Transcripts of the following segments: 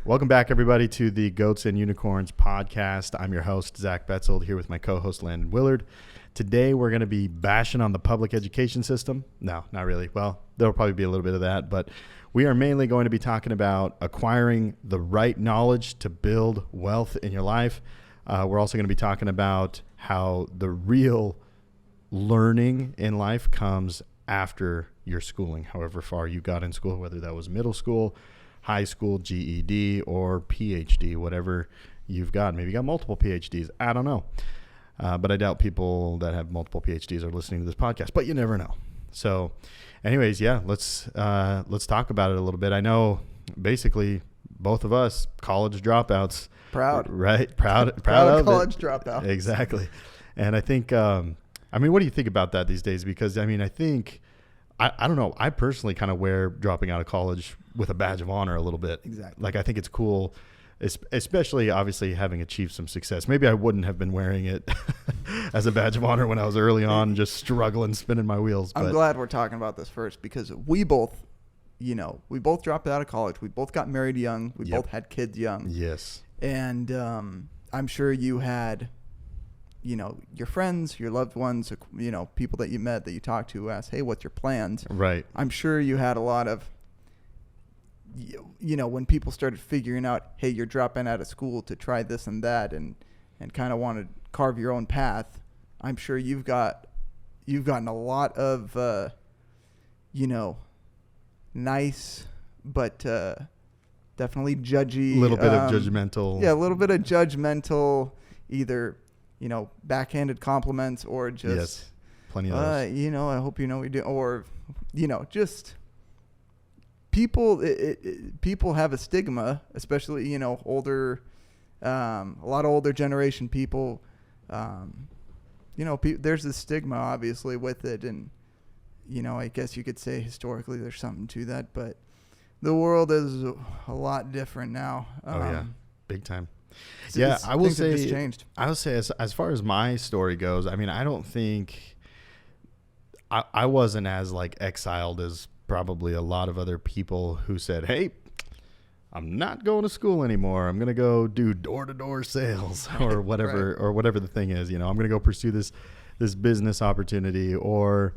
Welcome back, everybody, to the Goats and Unicorns podcast. I'm your host, Zach Betzold, here with my co-host, Landon Willard. Today, we're going to be bashing on the public education system. No, not really. Well, there'll probably be a little bit of that, but we are mainly going to be talking about acquiring the right knowledge to build wealth in your life. We're also going to be talking about how the real learning in life comes after your schooling, however far you got in school, whether that was middle school, high school, GED, or PhD, whatever you've got. Maybe you got multiple PhDs. I don't know. But I doubt people that have multiple PhDs are listening to this podcast, but you never know. So anyways, yeah, let's talk about it a little bit. I know basically both of us college dropouts. Proud. Right? Proud of college dropouts. Exactly. And I think, what do you think about that these days? Because, I think, I don't know. I personally kind of wear dropping out of college with a badge of honor a little bit. Exactly. Like, I think it's cool, especially obviously having achieved some success. Maybe I wouldn't have been wearing it as a badge of honor when I was early on, just struggling, spinning my wheels. I'm glad we're talking about this first because we both dropped out of college. We both got married young. We both had kids young. Yes. And I'm sure you had, your friends, your loved ones, people that you met that you talked to asked, hey, what's your plans? Right. I'm sure you had a lot of, when people started figuring out, hey, you're dropping out of school to try this and that and kind of want to carve your own path. I'm sure you've gotten a lot of, nice, but definitely judgy. A little bit of judgmental. Yeah, a little bit of judgmental, either, backhanded compliments or just. Yes, plenty of those. I hope you know we do. Or, just people, people have a stigma, especially, older, a lot of older generation people. There's a stigma, obviously, with it. And, I guess you could say historically there's something to that. But the world is a lot different now. Oh, yeah. Big time. Yeah, I will say just changed. I will say as far as my story goes, I don't think I wasn't as exiled as probably a lot of other people who said, hey, I'm not going to school anymore. I'm going to go do door-to-door sales or whatever, or whatever the thing is. I'm going to go pursue this business opportunity or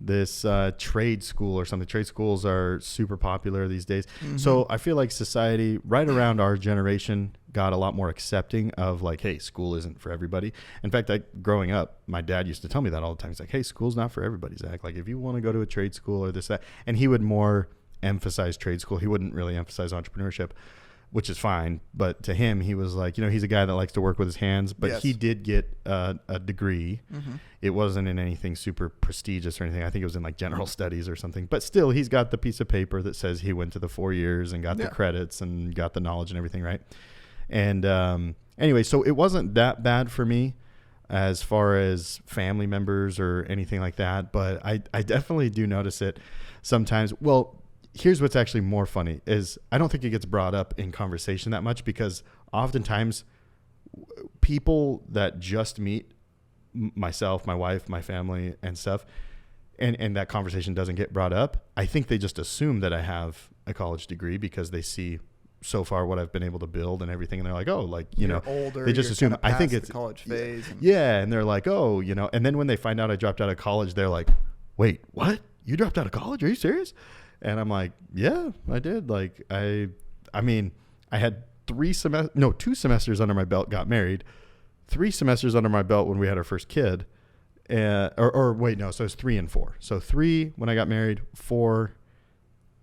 this trade school or something. Trade schools are super popular these days. Mm-hmm. So I feel like society right around our generation got a lot more accepting of hey, school isn't for everybody. In fact, growing up, my dad used to tell me that all the time. He's like, hey, school's not for everybody, Zach. If you want to go to a trade school or this, that, and he would more emphasize trade school. He wouldn't really emphasize entrepreneurship, which is fine. But to him, he was like, he's a guy that likes to work with his hands, but yes. He did get a degree. Mm-hmm. It wasn't in anything super prestigious or anything. I think it was in general studies or something, but still he's got the piece of paper that says he went to the 4 years and got the credits and got the knowledge and everything. Right. And, anyway, so it wasn't that bad for me as far as family members or anything like that. But I definitely do notice it sometimes. Well, here's what's actually more funny is I don't think it gets brought up in conversation that much because oftentimes people that just meet myself, my wife, my family and stuff, and that conversation doesn't get brought up. I think they just assume that I have a college degree because they see so far what I've been able to build and everything. And they're like, oh, older, they just assume, I think it's the college phase. And they're like, oh, and then when they find out I dropped out of college, they're like, wait, what? You dropped out of college? Are you serious? And I'm like, yeah, I did. I had 2 semesters under my belt, got married, 3 semesters under my belt when we had our first kid. So it was 3 and 4. So 3 when I got married, 4,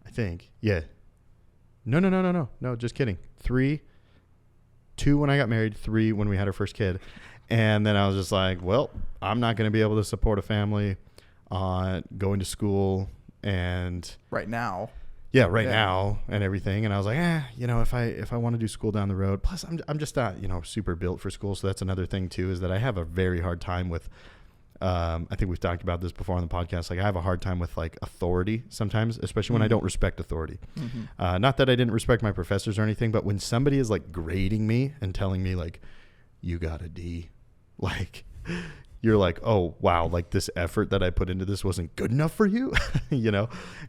I think. Yeah. No, just kidding. 2 when I got married, 3 when we had our first kid. And then I was just like, well, I'm not going to be able to support a family going to school and right now and everything. And I was like, if I want to do school down the road, plus I'm just not, super built for school. So that's another thing too, is that I have a very hard time with, I think we've talked about this before on the podcast. I have a hard time with authority sometimes, especially when I don't respect authority. Mm-hmm. Not that I didn't respect my professors or anything, but when somebody is grading me and telling me you got a D, you're like, oh, wow, this effort that I put into this wasn't good enough for you,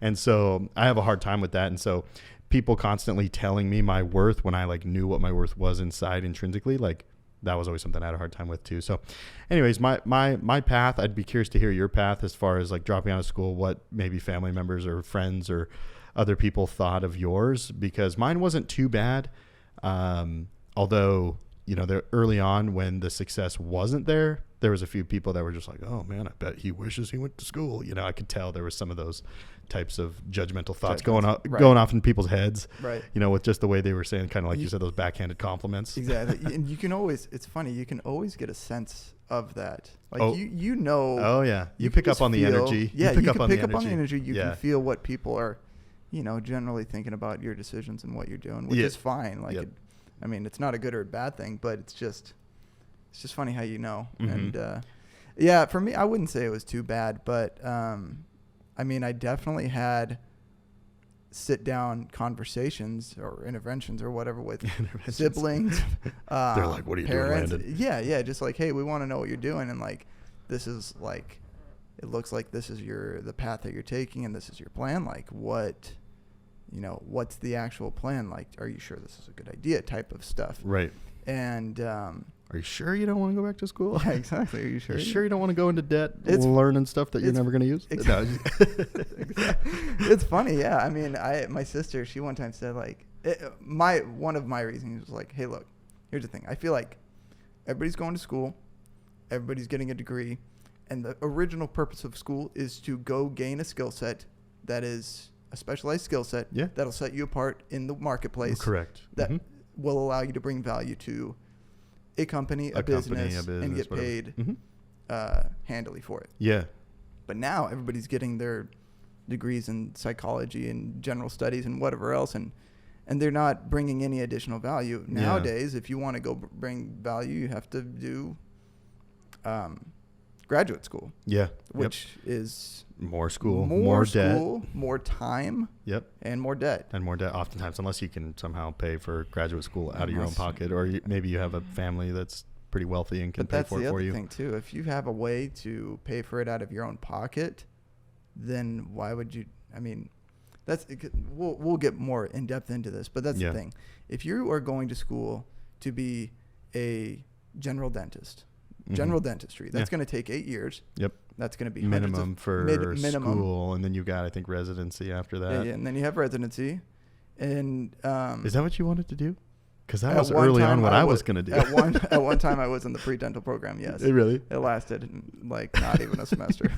And so I have a hard time with that. And so people constantly telling me my worth when I like knew what my worth was inside intrinsically, like that was always something I had a hard time with too. So anyways, my path, I'd be curious to hear your path as far as like dropping out of school, what maybe family members or friends or other people thought of yours, because mine wasn't too bad. Although, early on when the success wasn't there, there was a few people that were just like, oh man, I bet he wishes he went to school. I could tell there was some of those types of judgmental thoughts going off in people's heads, right? With just the way they were saying, kind of like you said, those backhanded compliments. Exactly. And you can always, it's funny, you can always get a sense of that. Like oh yeah. You pick up on the energy. Yeah. You can pick up on the energy. You yeah. can feel what people are, generally thinking about your decisions and what you're doing, which is fine. Like, it's not a good or a bad thing, but it's just funny how Mm-hmm. And for me, I wouldn't say it was too bad, but I definitely had sit down conversations or interventions or whatever with siblings. They're like, what are you parents, doing, Landon? Yeah. Just like, hey, we want to know what you're doing. And like, this is like, it looks like this is the path that you're taking and this is your plan. Like what's the actual plan? Like, are you sure this is a good idea type of stuff? Right. And, are you sure you don't want to go back to school? Yeah, exactly. Are you sure? You don't want to go into debt learning stuff that you're never going to use? Exactly. It's funny. Yeah. My sister, she one time said like, one of my reasons was like, hey, look, here's the thing. I feel like everybody's going to school. Everybody's getting a degree. And the original purpose of school is to go gain a skill set that is a specialized skill set that'll set you apart in the marketplace. Correct. That will allow you to bring value to a company, a business, and get paid handily for it. Yeah. But now everybody's getting their degrees in psychology and general studies and whatever else, and they're not bringing any additional value. Nowadays, if you want to go bring value, you have to do graduate school. Yeah. Which is more school, more debt, more time. Yep. And more debt. Oftentimes, unless you can somehow pay for graduate school out of your own pocket, or maybe you have a family that's pretty wealthy and can pay for it for you. But that's the other thing too. If you have a way to pay for it out of your own pocket, then why would you? We'll get more in depth into this, but that's the thing. If you are going to school to be a general dentist, general dentistry, that's going to take 8 years. Yep. That's going to be minimum for school, and then you got, I think, residency after that. Yeah, and then you have residency. And is that what you wanted to do? Because that was early on what I was going to do. At one time, I was in the pre-dental program. Yes. It really? It lasted like not even a semester.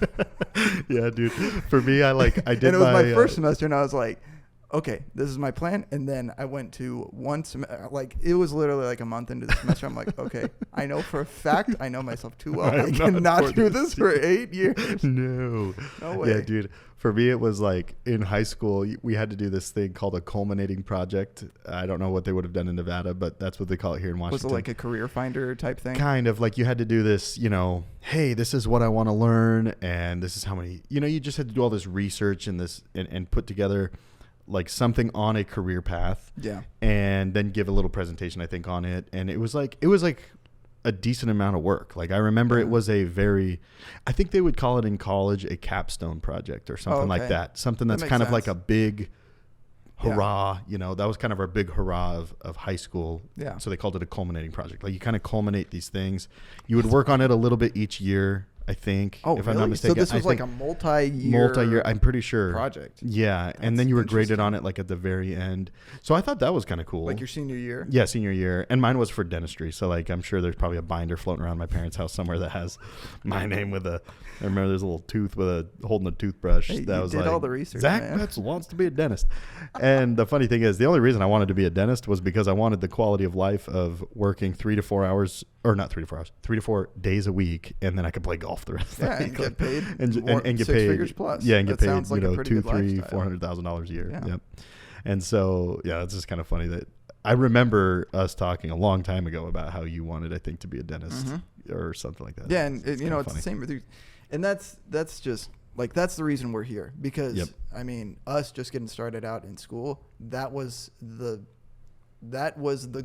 Yeah, dude. For me, I did. And it was my first semester, and I was like, okay, this is my plan. And then I went to one semester, like it was literally like a month into the semester. I'm like, okay, I know for a fact, I know myself too well. I cannot do this for 8 years. No way. Yeah, dude. For me, it was like in high school, we had to do this thing called a culminating project. I don't know what they would have done in Nevada, but that's what they call it here in Washington. Was it like a career finder type thing? Kind of like you had to do this, hey, this is what I want to learn. And this is how many, you just had to do all this research and this and put together like something on a career path. Yeah. And then give a little presentation, I think, on it. And it was like a decent amount of work. Like I remember it was I think they would call it in college a capstone project or something like that. Something that's kind of like a big hurrah, that was kind of our big hurrah of high school. Yeah. So they called it a culminating project. Like you kind of culminate these things. You would work on it a little bit each year, I think. Oh, if really? I'm not mistaken. So this was like a multi-year, I'm pretty sure. project. Yeah. And then you were graded on it like at the very end. So I thought that was kind of cool. Like your senior year? Yeah, senior year. And mine was for dentistry. So like I'm sure there's probably a binder floating around my parents' house somewhere that has my name I remember there's a little tooth holding a toothbrush. Hey, that was did like, all the research, Zach man. Betzel wants to be a dentist. And the funny thing is, the only reason I wanted to be a dentist was because I wanted the quality of life of working 3 to 4 hours, or not 3 to 4 hours, 3 to 4 days a week, and then I could play golf the rest of the week. And get paid and get 6 paid figures plus. Yeah, and get that paid, sounds like a pretty $200,000, good $300,000, $400,000 a year. Yeah. Yep. And so, yeah, it's just kind of funny that I remember us talking a long time ago about how you wanted, I think, to be a dentist or something like that. Yeah, and it's funny. The same with you. And that's just like, that's the reason we're here, because us just getting started out in school, that was the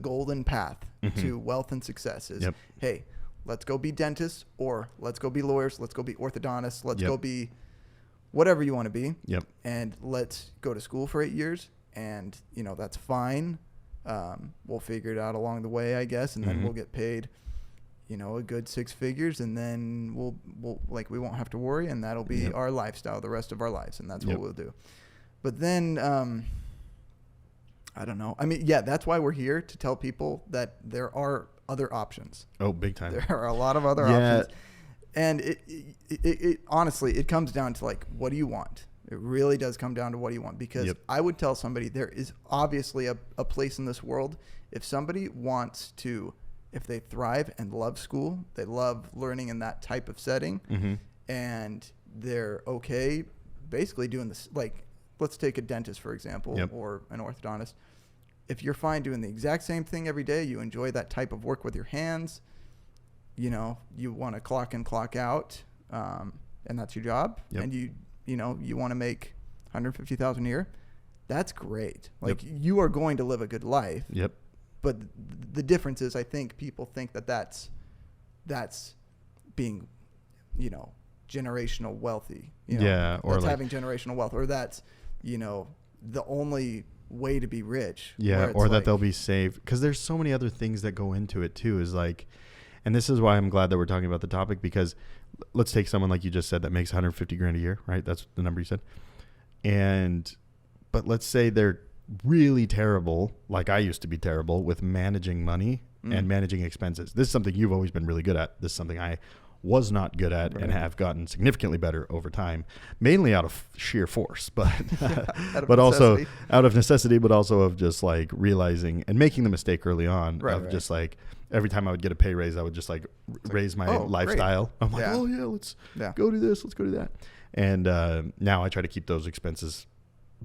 golden path to wealth and success is, hey, let's go be dentists, or let's go be lawyers, let's go be orthodontists, let's go be whatever you want to be. Yep. And let's go to school for 8 years and that's fine. We'll figure it out along the way, I guess, and then we'll get paid, a good 6 figures, and then we'll we won't have to worry, and that'll be our lifestyle the rest of our lives, and that's what we'll do. But then, I don't know. I mean, that's why we're here, to tell people that there are other options. Oh, big time. There are a lot of other options. And it honestly, it comes down to what do you want? It really does come down to what do you want, because I would tell somebody there is obviously a place in this world. If somebody wants to, if they thrive and love school, they love learning in that type of setting, and they're okay basically doing this. Let's take a dentist, for example, or an orthodontist. If you're fine doing the exact same thing every day, you enjoy that type of work with your hands, you want to clock in, clock out, and that's your job, and you want to make $150,000 a year, that's great. You are going to live a good life. But the difference is, I think people think that that's being, generational wealthy. Or that's having generational wealth, or that's, the only way to be rich. Or that they'll be saved, because there's so many other things that go into it too. And this is why I'm glad that we're talking about the topic, because let's take someone like you just said that makes $150,000 a year, right? That's the number you said. But let's say they're really terrible, like I used to be terrible with managing money and managing expenses. This is something you've always been really good at. This is something I was not good at and have gotten significantly better over time, mainly out of sheer force, but also out of necessity, but also of just realizing and making the mistake early on just every time I would get a pay raise, I would just raise my lifestyle. Great. I'm let's go do this, let's go do that. And now I try to keep those expenses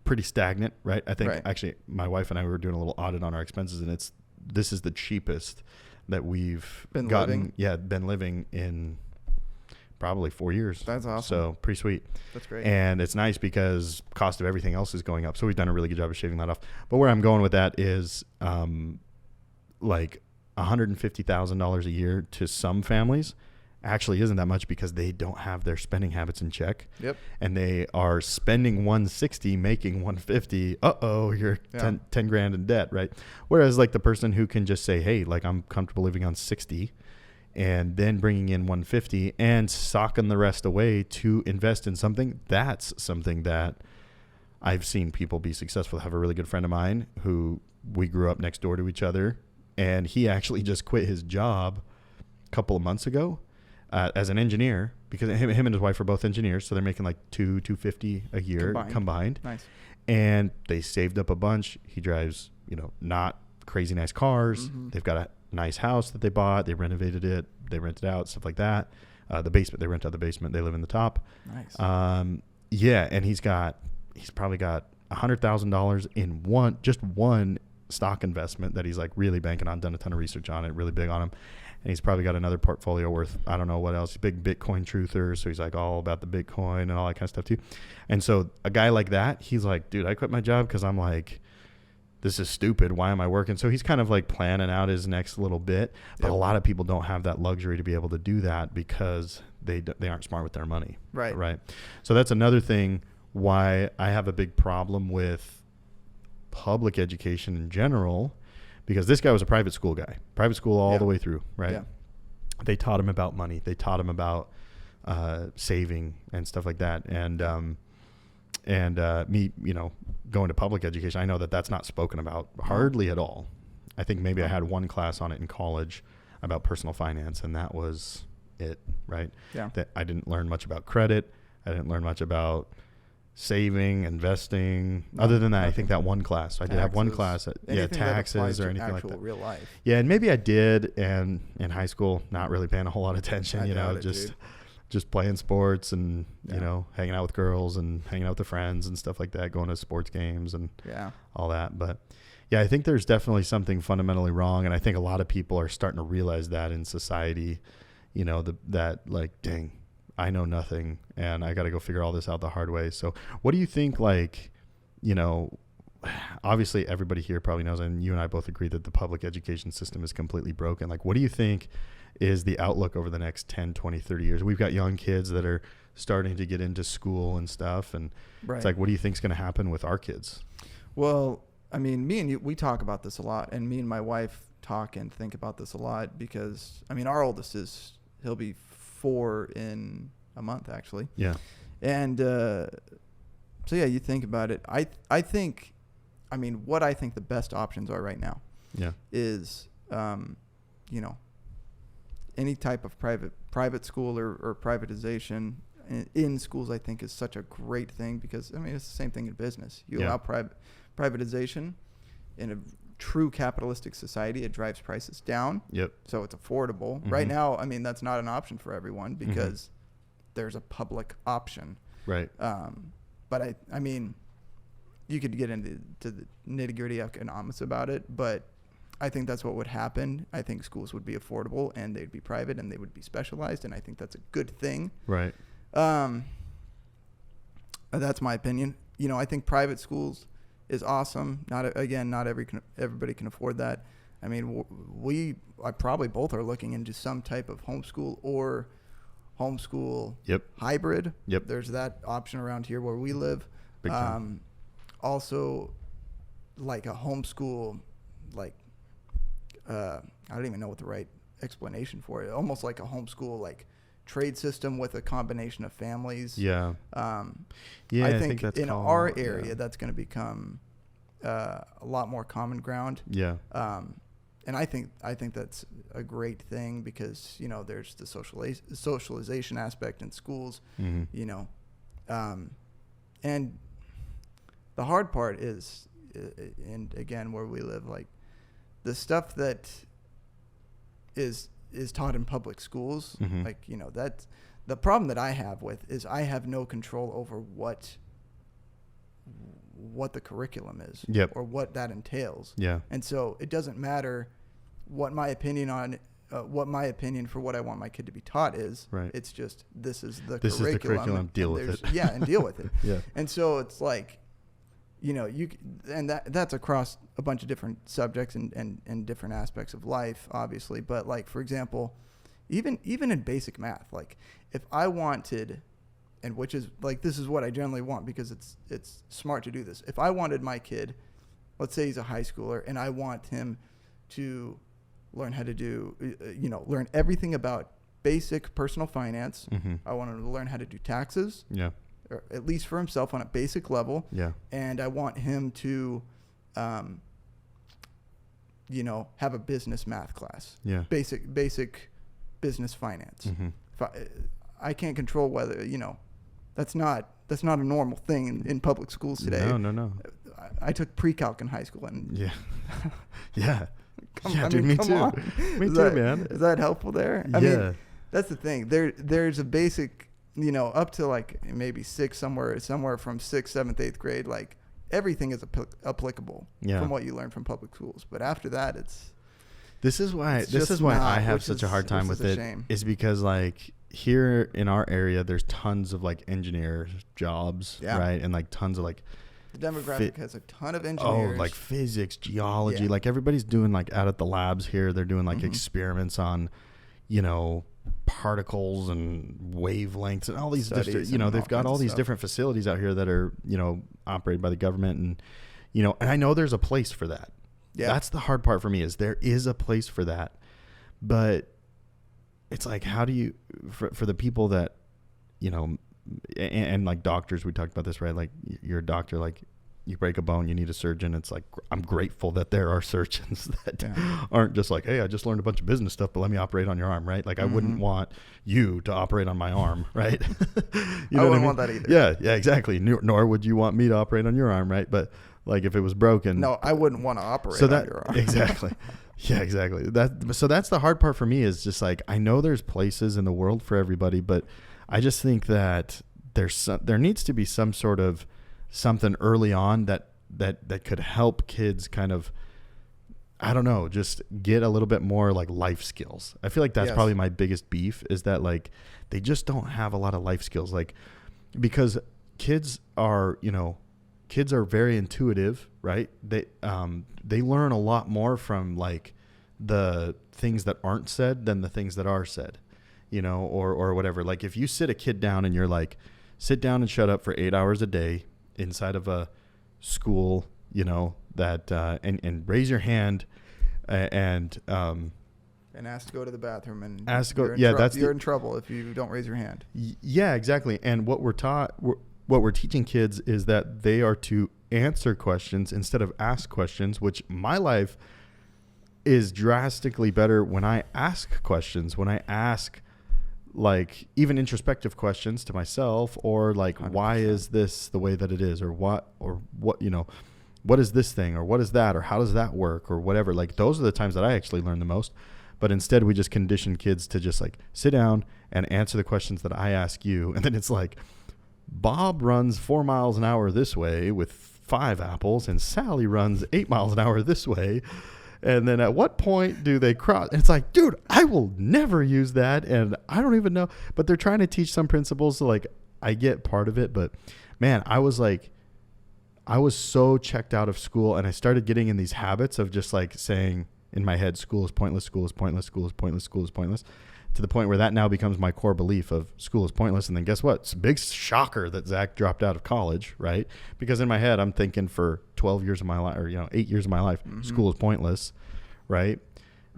pretty stagnant, right? I think actually my wife and I were doing a little audit on our expenses, and this is the cheapest that we've been living in probably 4 years. That's awesome. So pretty sweet. That's great. And it's nice because cost of everything else is going up. So we've done a really good job of shaving that off. But where I'm going with that is $150,000 a year to some families actually isn't that much, because they don't have their spending habits in check. And they are spending 160, making 150. You're 10 grand in debt, right? Whereas the person who can just say, hey, I'm comfortable living on 60, and then bringing in 150 and socking the rest away to invest in something, that's something that I've seen people be successful. I have a really good friend of mine who we grew up next door to each other, and he actually just quit his job a couple of months ago as an engineer, because him and his wife are both engineers, so they're making $250 a year combined. Nice. And they saved up a bunch. He drives, not crazy nice cars. They've got a nice house that they bought. They renovated it. They rented out, stuff like that. The basement, they rent out the basement. They live in the top. Nice. And he's probably got $100,000 in one stock investment that he's really banking on, done a ton of research on it, really big on him. And he's probably got another portfolio worth, I don't know what else. He's a big Bitcoin truther. So he's all about the Bitcoin and all that kind of stuff too. And so a guy like that, he's dude, I quit my job because I'm this is stupid. Why am I working? So he's kind of planning out his next little bit. But a lot of people don't have that luxury to be able to do that because they aren't smart with their money. Right. So that's another thing why I have a big problem with public education in general, because this guy was a private school guy, private school all the way through, right? Yeah. They taught him about money. They taught him about saving and stuff like that. And me, going to public education, I know that that's not spoken about hardly at all. I think maybe I had one class on it in college about personal finance, and that was it, right? Yeah. That I didn't learn much about credit. I didn't learn much about saving, investing. Other than that, I think that one class. I did have one class. Taxes or anything like that. Real life. Yeah, and maybe I did, and in high school, not really paying a whole lot of attention. Just playing sports and hanging out with girls and hanging out with the friends and stuff like that, going to sports games and all that. But yeah, I think there's definitely something fundamentally wrong, and I think a lot of people are starting to realize that in society. Dang, I know nothing, and I got to go figure all this out the hard way. So what do you think, obviously everybody here probably knows, and you and I both agree that the public education system is completely broken. What do you think is the outlook over the next 10, 20, 30 years? We've got young kids that are starting to get into school and stuff, and it's what do you think is going to happen with our kids? Well, I mean, me and you, we talk about this a lot, and me and my wife talk and think about this a lot because, I mean, our oldest he'll be 4 in a month, actually. Yeah. And so, yeah, you think about it. I think, I mean, what I think the best options are right now is, you know, any type of private school or privatization in schools, I think, is such a great thing because, I mean, it's the same thing in business. You allow privatization in a true capitalistic society, it drives prices down. Yep. So it's affordable. Right now, I mean, that's not an option for everyone because there's a public option. Right. But I mean, you could get into the nitty-gritty economics about it, but I think that's what would happen. I think schools would be affordable and they'd be private and they would be specialized, and I think that's a good thing. Right. That's my opinion. You know, I think private schools is awesome. Not everybody can afford that. I mean, I probably both are looking into some type of homeschool or homeschool hybrid. Yep. There's that option around here where we live. Big time. Also, like a homeschool, like I don't even know what the right explanation for it. Almost like a homeschool, like trade system with a combination of families. Yeah. I think that's in our area that's going to become a lot more common ground. Yeah. And I think that's a great thing because, you know, there's the socialization aspect in schools, you know, and the hard part is, and again, where we live, like the stuff that is taught in public schools, like, you know, that's the problem that I have with is I have no control over what the curriculum is or what that entails. Yeah. And so it doesn't matter what my opinion for what I want my kid to be taught is. Right. It's just, this is the curriculum. Deal with it. Yeah. And deal with it. Yeah. And so it's like, you know, and that's across a bunch of different subjects and different aspects of life, obviously. But like, for example, even in basic math, like if I wanted, and which is like, this is what I generally want because it's smart to do this. If I wanted my kid, let's say he's a high schooler, and I want him to learn how to do, learn everything about basic personal finance. I want him to learn how to do taxes. Yeah. Or at least for himself on a basic level. Yeah. And I want him to, have a business math class. Yeah. Basic business finance. If I can't control whether, that's not a normal thing in public schools today. No. I took pre-calc in high school and yeah. Me too, man. Is that helpful there? I mean, that's the thing. There's a basic, up to like maybe somewhere from 6th, 7th, 8th grade, like everything is applicable from what you learn from public schools. But after that, this is why I have such a hard time with it. Is because like here in our area, there's tons of like engineer jobs, right? And like tons of like, the demographic has a ton of engineers. Oh, like physics, geology, like everybody's doing like out at the labs here. They're doing like experiments on, particles and wavelengths and all these different, they've got all these different facilities out here that are, operated by the government and, and I know there's a place for that. Yeah. That's the hard part for me is there is a place for that, but it's like, how do you, for the people that, and like doctors, we talked about this, right? Like you're a doctor, like you break a bone, you need a surgeon. It's like, I'm grateful that there are surgeons that aren't just like, hey, I just learned a bunch of business stuff, but let me operate on your arm, right? Like I wouldn't want you to operate on my arm, right? I wouldn't want that either. Yeah, exactly. Nor would you want me to operate on your arm, right? But like if it was broken. No, I wouldn't want to operate on your arm. Exactly. Yeah, exactly. So that's the hard part for me is just like, I know there's places in the world for everybody, but I just think that there needs to be some sort of something early on that could help kids kind of, I don't know, just get a little bit more like life skills. I feel like that's probably my biggest beef is that like they just don't have a lot of life skills, like because kids are very intuitive, right? They learn a lot more from like the things that aren't said than the things that are said, or whatever. Like if you sit a kid down and you're like, sit down and shut up for 8 hours a day inside of a school that and raise your hand and ask to go to the bathroom and ask to go. Yeah, you're in trouble if you don't raise your hand. Yeah, exactly. And what we're teaching kids is that they are to answer questions instead of ask questions, which my life is drastically better when I ask questions, when I ask like even introspective questions to myself, or like 100%. Why is this the way that it is, or what what is this thing, or what is that, or how does that work, or whatever. Like those are the times that I actually learn the most. But instead we just condition kids to just like sit down and answer the questions that I ask you. And then it's like, Bob runs 4 miles an hour this way with 5 apples, and Sally runs 8 miles an hour this way. And then at what point do they cross? And it's like, dude, I will never use that. And I don't even know. But they're trying to teach some principles. So like, I get part of it. But man, I was so checked out of school. And I started getting in these habits of just like saying in my head, school is pointless, school is pointless, school is pointless, school is pointless. To the point where that now becomes my core belief of school is pointless. And then guess what? It's a big shocker that Zach dropped out of college, right? Because in my head, I'm thinking for 12 years of my life, or 8 years of my life, school is pointless, right?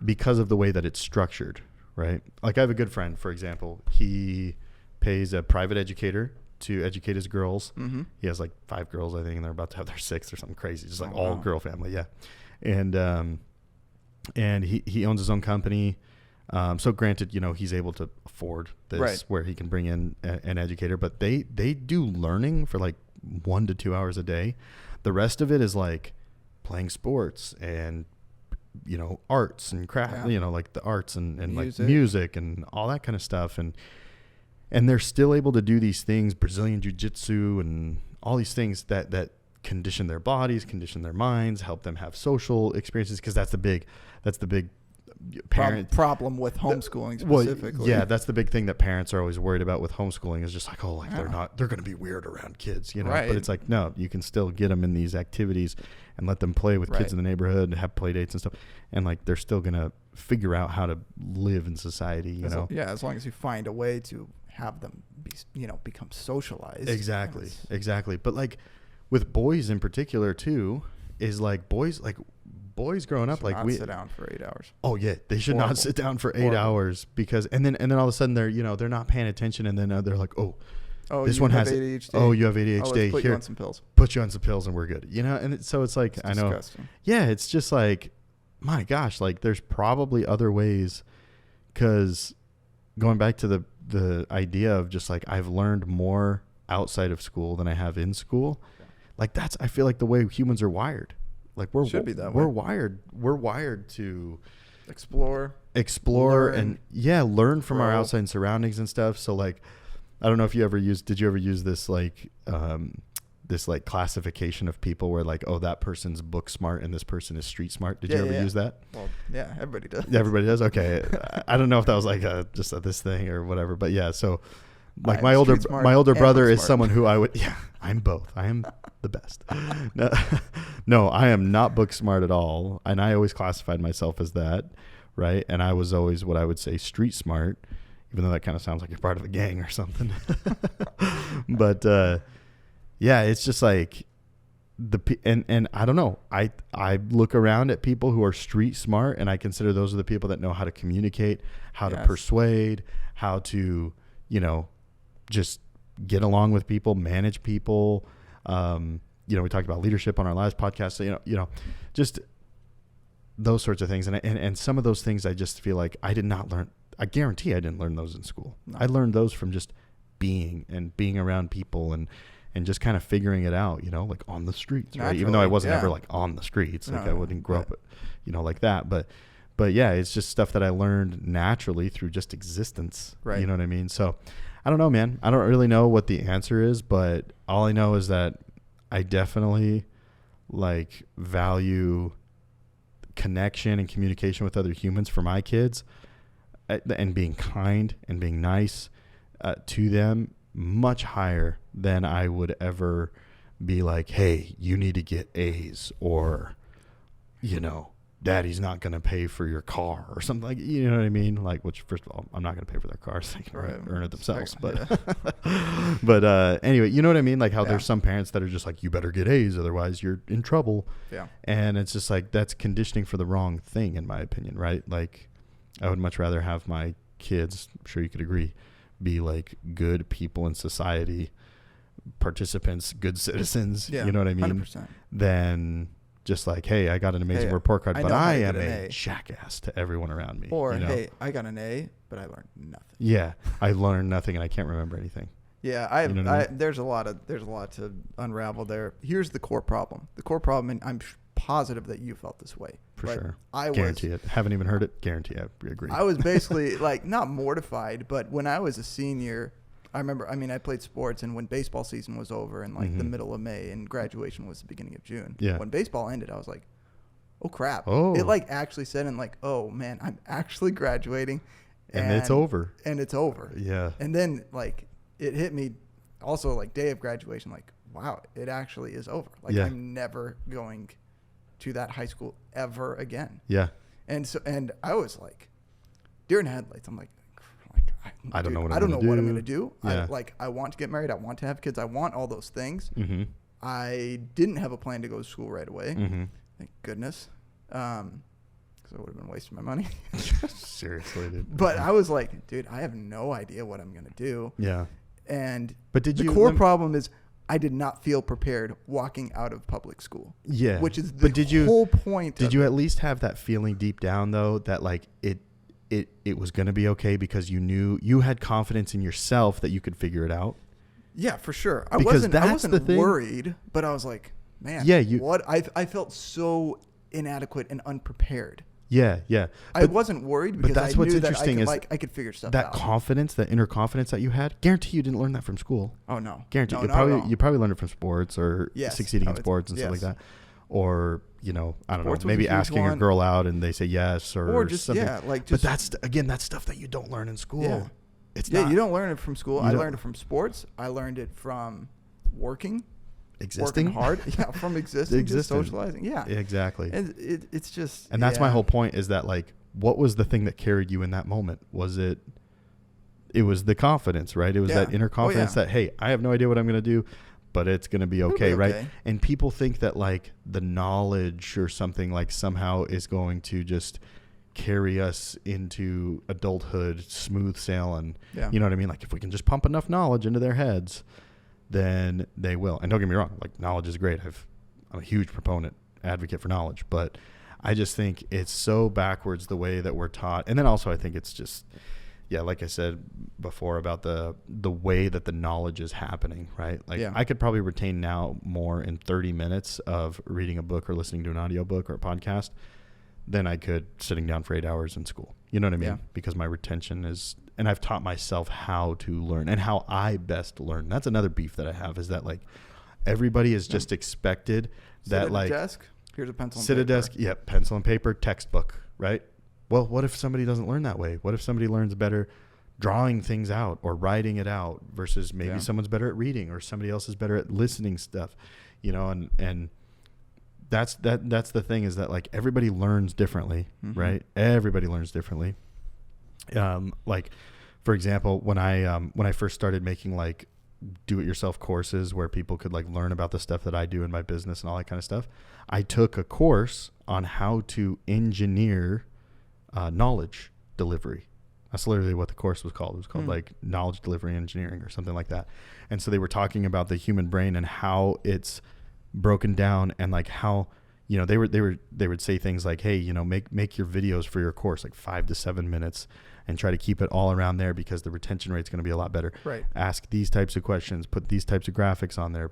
Because of the way that it's structured, right? Like I have a good friend, for example, he pays a private educator to educate his girls. He has like 5 girls, I think, and they're about to have their 6th or something crazy. Just like all girl family. Yeah. And he owns his own company. So granted, he's able to afford this, right, where he can bring in an educator, but they do learning for like 1 to 2 hours a day. The rest of it is like playing sports and, arts and craft, like the arts and like music and all that kind of stuff. And they're still able to do these things, Brazilian jiu-jitsu and all these things that condition their bodies, condition their minds, help them have social experiences. Cause that's the big problem with homeschooling specifically. Yeah, that's the big thing that parents are always worried about with homeschooling is just like, they're going to be weird around kids, Right. But it's like, no, you can still get them in these activities and let them play with kids in the neighborhood and have play dates and stuff. And like, they're still going to figure out how to live in society, you know? Yeah. As long as you find a way to have them be, become socialized. Exactly. But like with boys in particular too, is like boys growing up, like we sit down for 8 hours. Oh yeah, they should not sit down for 8 hours because and then all of a sudden they're not paying attention, and then they're like, oh, this one has ADHD. Oh, you have ADHD. Let's put you on some pills. Put you on some pills and we're good. And so it's like, I know. Disgusting. Yeah, it's just like, my gosh, like there's probably other ways, because going back to the idea of just like I've learned more outside of school than I have in school. Like that's, I feel like the way humans are wired. Like should be that we're way. We're wired to explore learn, and learn from our outside surroundings and stuff. So like, I don't know if did you ever use this like this like classification of people where like, oh, that person's book smart and this person is street smart? Did you ever use that? Well, yeah, everybody does. Everybody does. Okay. I don't know if that was like just this thing or whatever, but yeah. So like my older brother is someone who I would, I'm both. I am the best. No, I am not book smart at all. And I always classified myself as that. Right. And I was always what I would say street smart, even though that kind of sounds like you're part of a gang or something. But, yeah, it's just like and I don't know. I look around at people who are street smart, and I consider those are the people that know how to communicate, how to persuade, how to, just get along with people, manage people. We talked about leadership on our last podcast. So, just those sorts of things. And some of those things I just feel like I did not learn. I guarantee I didn't learn those in school. No. I learned those from just being around people and just kind of figuring it out, like on the streets, right? Even though I wasn't ever like on the streets, like I wouldn't grow up, like that. But yeah, it's just stuff that I learned naturally through just existence. Right. You know what I mean? So I don't know, man. I don't really know what the answer is, but all I know is that I definitely like value connection and communication with other humans for my kids, and being kind and being nice to them much higher than I would ever be like, hey, you need to get A's, or, daddy's not going to pay for your car or something, like, you know what I mean? Like, which, first of all, I'm not going to pay for their cars. They can earn it themselves. But, but anyway, you know what I mean? Like how there's some parents that are just like, you better get A's, otherwise you're in trouble. Yeah. And it's just like, that's conditioning for the wrong thing, in my opinion, right? Like, I would much rather have my kids, I'm sure you could agree, be like good people in society, participants, good citizens, you know what I mean? 100%. Than just like, hey, I got an amazing report card, but I am a jackass to everyone around me. Or, hey, I got an A, but I learned nothing. Yeah, I learned nothing and I can't remember anything. Yeah, there's a lot to unravel there. Here's the core problem. The core problem, and I'm positive that you felt this way. For sure. I guarantee it. Haven't even heard it. Guarantee I agree. I was basically like not mortified, but when I was a senior, I remember, I played sports, and when baseball season was over in like the middle of May and graduation was the beginning of June. Yeah. When baseball ended, I was like, oh crap. Oh. It like actually said, and like, oh man, I'm actually graduating. And it's over. And it's over. Yeah. And then like it hit me also like day of graduation, like, wow, it actually is over. Like I'm never going to that high school ever again. Yeah. And I was like, deer in headlights. I'm like, I don't know what I'm going to do. Yeah. I want to get married. I want to have kids. I want all those things. Mm-hmm. I didn't have a plan to go to school right away. Mm-hmm. Thank goodness. Because I would have been wasting my money. Seriously, dude. But I was like, dude, I have no idea what I'm going to do. Yeah. But the core problem is I did not feel prepared walking out of public school. Yeah. Which is the whole point. Did you at least have that feeling deep down, though, that like it was going to be okay because you knew you had confidence in yourself that you could figure it out? Yeah, for sure. I wasn't worried, but I was like, man, what? I felt so inadequate and unprepared. Yeah, yeah. I wasn't worried because I knew that I could figure stuff out. That confidence, that inner confidence that you had, guarantee you didn't learn that from school. Oh, no. Guarantee. You probably learned it from sports or succeeding in sports and stuff like that. Or, I don't know, maybe asking a girl out and they say yes or just something. But that's stuff that you don't learn in school. Yeah. You don't learn it from school. I learned it from sports. I learned it from working hard. Yeah, from existing. Just socializing. Yeah, exactly. And it's just, and that's my whole point, is that like, what was the thing that carried you in that moment? It was the confidence, right? It was that inner confidence that, hey, I have no idea what I'm going to do, but it's going to be okay, right? And people think that like the knowledge or something like somehow is going to just carry us into adulthood, smooth sailing. Yeah. You know what I mean? Like if we can just pump enough knowledge into their heads, then they will. And don't get me wrong, like knowledge is great. I'm a huge proponent, advocate for knowledge, but I just think it's so backwards the way that we're taught. And then also I think it's just, like I said before about the way that the knowledge is happening, right? Like I could probably retain now more in 30 minutes of reading a book or listening to an audiobook or a podcast than I could sitting down for 8 hours in school. You know what I mean? Yeah. Because my retention is, and I've taught myself how to learn and how I best learn. That's another beef that I have, is that like everybody is just expected that like, desk, here's a pencil and sit paper. at a desk, pencil and paper, textbook, right? Well, what if somebody doesn't learn that way? What if somebody learns better drawing things out or writing it out versus maybe someone's better at reading or somebody else is better at listening stuff, and that's the thing, is that like everybody learns differently, right? Everybody learns differently. Like for example, when I first started making like do-it-yourself courses where people could like learn about the stuff that I do in my business and all that kind of stuff, I took a course on how to engineer knowledge delivery. That's literally what the course was called. It was called like knowledge delivery engineering or something like that. And so they were talking about the human brain and how it's broken down, and like how, they would say things like, hey, make your videos for your course like 5 to 7 minutes and try to keep it all around there because the retention rate is going to be a lot better. Right. Ask these types of questions, put these types of graphics on there,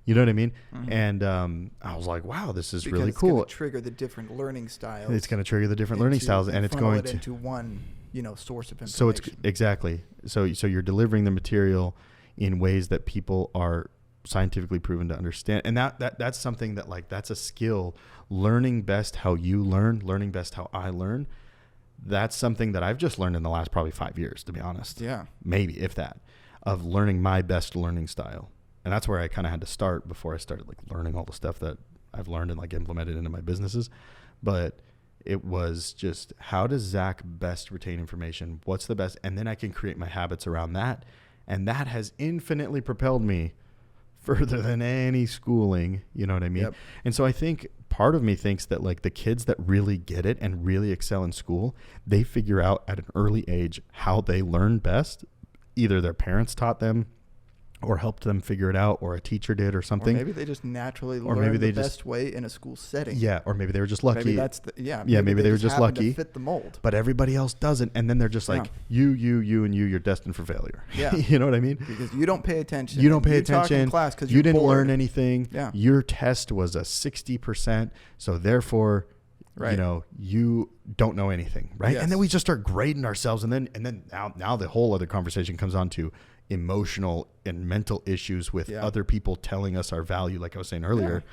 you know what I mean? And I was like, wow, this is really cool. It's going to trigger the different learning styles. It's going to trigger the different learning styles, and it's going to into one, source of information. So it's exactly. So you're delivering the material in ways that people are scientifically proven to understand. And that's something that like, that's a skill. Learning best how you learn, learning best how I learn. That's something that I've just learned in the last probably 5 years, to be honest. Yeah. Maybe, if that, of learning my best learning style. And that's where I kind of had to start before I started like learning all the stuff that I've learned and like implemented into my businesses. But it was just, how does Zach best retain information? What's the best? And then I can create my habits around that. And that has infinitely propelled me further than any schooling. You know what I mean? Yep. And so I think part of me thinks that like the kids that really get it and really excel in school, they figure out at an early age how they learn best. Either their parents taught them or helped them figure it out, or a teacher did, or something. Or maybe they just naturally learn the best way in a school setting. Yeah, or maybe they were just lucky. Maybe that's maybe they were just lucky. To fit the mold. But everybody else doesn't, and then they're just like, you, and you're destined for failure. Yeah. You know what I mean? Because you don't pay attention. You don't pay attention. In class 'cause you didn't bored. learn anything. Yeah. Your test was a 60%, so therefore, you know, you don't know anything, right? Yes. And then we just start grading ourselves, and then now the whole other conversation comes on to emotional and mental issues with other people telling us our value, like I was saying earlier.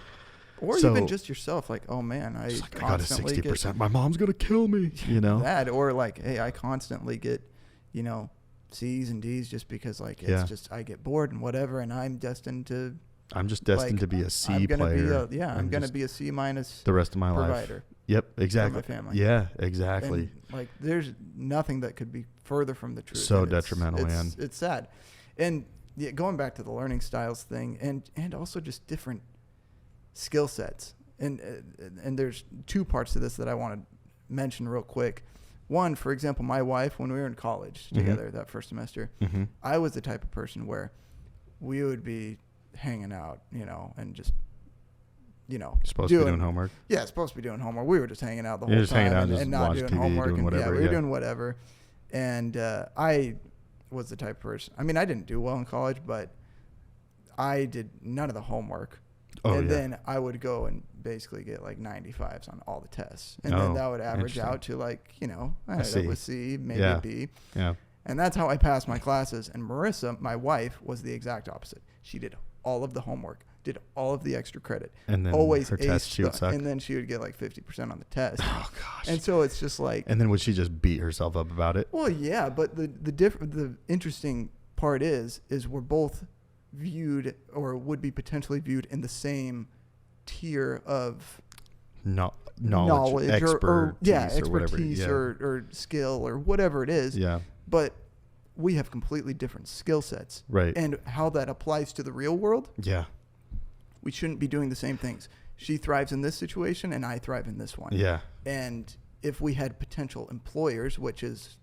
Yeah. Or even just yourself, like, oh man, I got a 60%. My mom's gonna kill me, you know. That, or like, hey, I constantly get, you know, C's and D's just because like it's just I get bored and whatever, and I'm just destined to be a C player. I'm gonna be a C minus the rest of my provider. Life. Yep, exactly. For my family. Yeah, exactly. And, like, there's nothing that could be further from the truth. So detrimental, man. It's sad. And going back to the learning styles thing, and also just different skill sets. And there's two parts to this that I want to mention real quick. One, for example, my wife, when we were in college together that first semester, I was the type of person where we would be hanging out, you know, and just, you know, supposed to be doing homework. Yeah, supposed to be doing homework. We were just hanging out the whole time and not doing homework. Doing whatever, we were doing whatever. And I was the type of person. I mean, I didn't do well in college, but I did none of the homework. Then I would go and basically get like 95s on all the tests. And then that would average out to like, you know, I ended up with C, maybe a B. Yeah. And that's how I passed my classes. And Marissa, my wife, was the exact opposite. She did all of the homework, did all of the extra credit, and then always her test she would suck. And then she would get like 50% on the test. Oh gosh! And so it's just like. And then would she just beat herself up about it? Well, yeah, but the interesting part is we're both viewed, or would be potentially viewed, in the same tier of knowledge, expertise, or skill, or whatever it is. Yeah. But we have completely different skill sets. Right. And how that applies to the real world. Yeah. We shouldn't be doing the same things. She thrives in this situation and I thrive in this one. Yeah. And if we had potential employers, which is